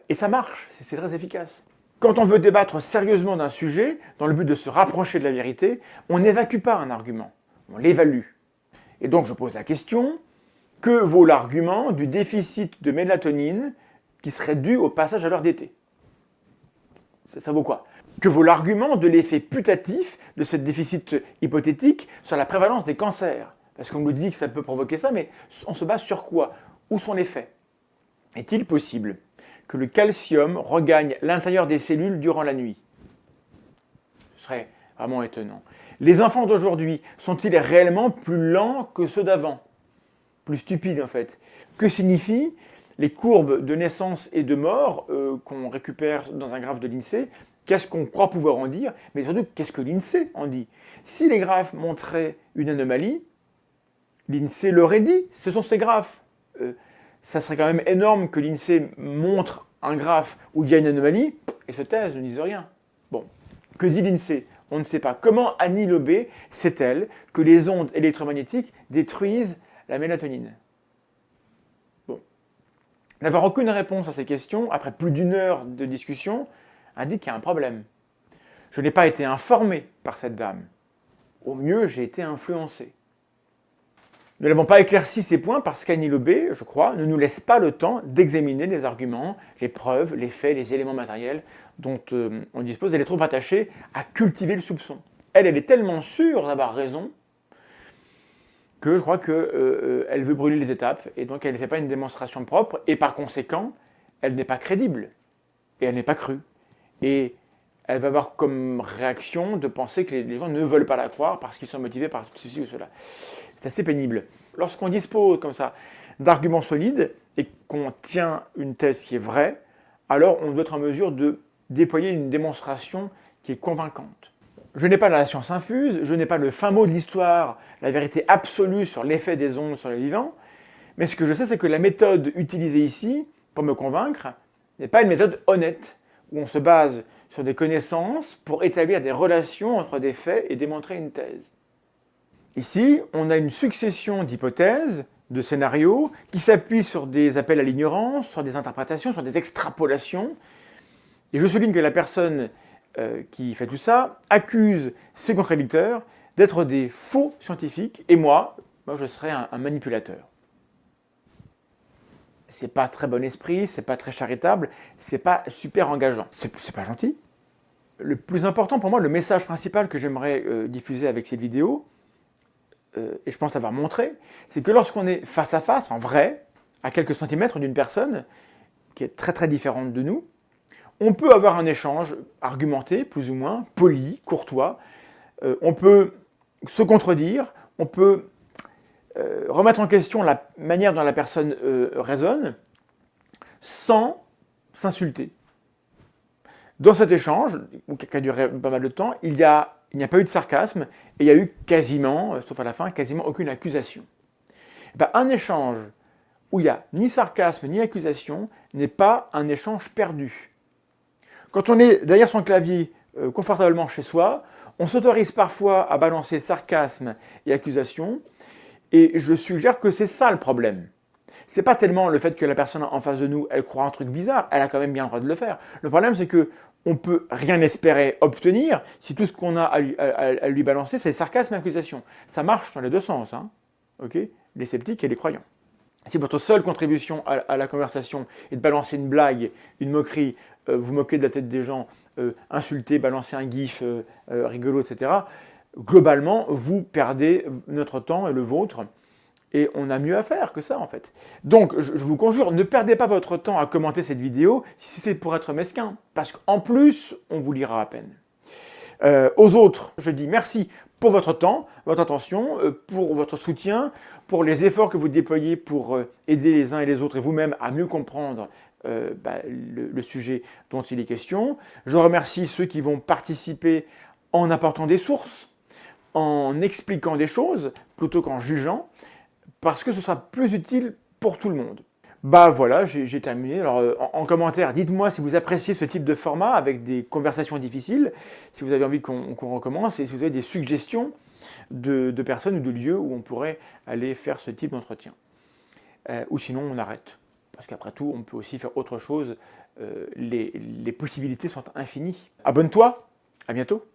Et ça marche, c'est très efficace. Quand on veut débattre sérieusement d'un sujet, dans le but de se rapprocher de la vérité, on n'évacue pas un argument, on l'évalue. Et donc je pose la question, que vaut l'argument du déficit de mélatonine qui serait dû au passage à l'heure d'été? Ça vaut quoi? Que vaut l'argument de l'effet putatif de ce déficit hypothétique sur la prévalence des cancers? Parce qu'on nous dit que ça peut provoquer ça, mais on se base sur quoi? Où sont les faits? Est-il possible que le calcium regagne l'intérieur des cellules durant la nuit? Ce serait vraiment étonnant. Les enfants d'aujourd'hui sont-ils réellement plus lents que ceux d'avant? Plus stupides en fait. Que signifient les courbes de naissance et de mort qu'on récupère dans un graphe de l'INSEE? Qu'est-ce qu'on croit pouvoir en dire? Mais surtout, qu'est-ce que l'INSEE en dit? Si les graphes montraient une anomalie, l'INSEE l'aurait dit, ce sont ces graphes. Ça serait quand même énorme que l'INSEE montre un graphe où il y a une anomalie et se taise, ne disent rien. Bon, que dit l'INSEE? On ne sait pas. Comment Annie Lobé sait-elle que les ondes électromagnétiques détruisent la mélatonine? Bon. N'avoir aucune réponse à ces questions, après plus d'1 heure de discussion, indique qu'il y a un problème. Je n'ai pas été informé par cette dame. Au mieux, j'ai été influencé. Nous n'avons pas éclairci ces points parce qu'Annie Lobé, je crois, ne nous laisse pas le temps d'examiner les arguments, les preuves, les faits, les éléments matériels dont on dispose. Elle est trop attachée à cultiver le soupçon. Elle est tellement sûre d'avoir raison que je crois qu'elle veut brûler les étapes et donc elle ne fait pas une démonstration propre et par conséquent, elle n'est pas crédible et elle n'est pas crue. Et elle va avoir comme réaction de penser que les gens ne veulent pas la croire parce qu'ils sont motivés par ceci ou cela. C'est assez pénible. Lorsqu'on dispose comme ça d'arguments solides et qu'on tient une thèse qui est vraie, alors on doit être en mesure de déployer une démonstration qui est convaincante. Je n'ai pas la science infuse, je n'ai pas le fin mot de l'histoire, la vérité absolue sur l'effet des ondes sur les vivants, mais ce que je sais, c'est que la méthode utilisée ici, pour me convaincre, n'est pas une méthode honnête, où on se base sur des connaissances pour établir des relations entre des faits et démontrer une thèse. Ici, on a une succession d'hypothèses, de scénarios, qui s'appuient sur des appels à l'ignorance, sur des interprétations, sur des extrapolations. Et je souligne que la personne qui fait tout ça accuse ses contradicteurs d'être des faux scientifiques, et moi je serais un manipulateur. C'est pas très bon esprit, c'est pas très charitable, c'est pas super engageant. C'est pas gentil. Le plus important pour moi, le message principal que j'aimerais diffuser avec cette vidéo, et je pense l'avoir montré, c'est que lorsqu'on est face à face, en vrai, à quelques centimètres d'une personne qui est très très différente de nous, on peut avoir un échange argumenté, plus ou moins, poli, courtois, on peut se contredire, on peut remettre en question la manière dont la personne raisonne, sans s'insulter. Dans cet échange, qui a duré pas mal de temps, il n'y a pas eu de sarcasme, et il y a eu quasiment, sauf à la fin, quasiment aucune accusation. Un échange où il n'y a ni sarcasme ni accusation n'est pas un échange perdu. Quand on est derrière son clavier confortablement chez soi, on s'autorise parfois à balancer sarcasme et accusation, et je suggère que c'est ça le problème. C'est pas tellement le fait que la personne en face de nous, elle croit un truc bizarre, elle a quand même bien le droit de le faire. Le problème, c'est que on peut rien espérer obtenir si tout ce qu'on a à lui balancer, c'est sarcasme et accusation. Ça marche dans les deux sens, hein, okay, les sceptiques et les croyants. Si votre seule contribution à la conversation est de balancer une blague, une moquerie, vous moquer de la tête des gens, insulter, balancer un gif rigolo, etc., globalement, vous perdez notre temps et le vôtre, et on a mieux à faire que ça, en fait. Donc, je vous conjure, ne perdez pas votre temps à commenter cette vidéo si c'est pour être mesquin, parce qu'en plus, on vous lira à peine. Aux autres, je dis merci pour votre temps, votre attention, pour votre soutien, pour les efforts que vous déployez pour aider les uns et les autres et vous-même à mieux comprendre le sujet dont il est question. Je remercie ceux qui vont participer en apportant des sources, en expliquant des choses, plutôt qu'en jugeant, parce que ce sera plus utile pour tout le monde. Voilà, j'ai terminé. Alors, en commentaire, dites-moi si vous appréciez ce type de format avec des conversations difficiles, si vous avez envie qu'on recommence, et si vous avez des suggestions de personnes ou de lieux où on pourrait aller faire ce type d'entretien. Ou sinon, on arrête. Parce qu'après tout, on peut aussi faire autre chose. Les possibilités sont infinies. Abonne-toi, à bientôt.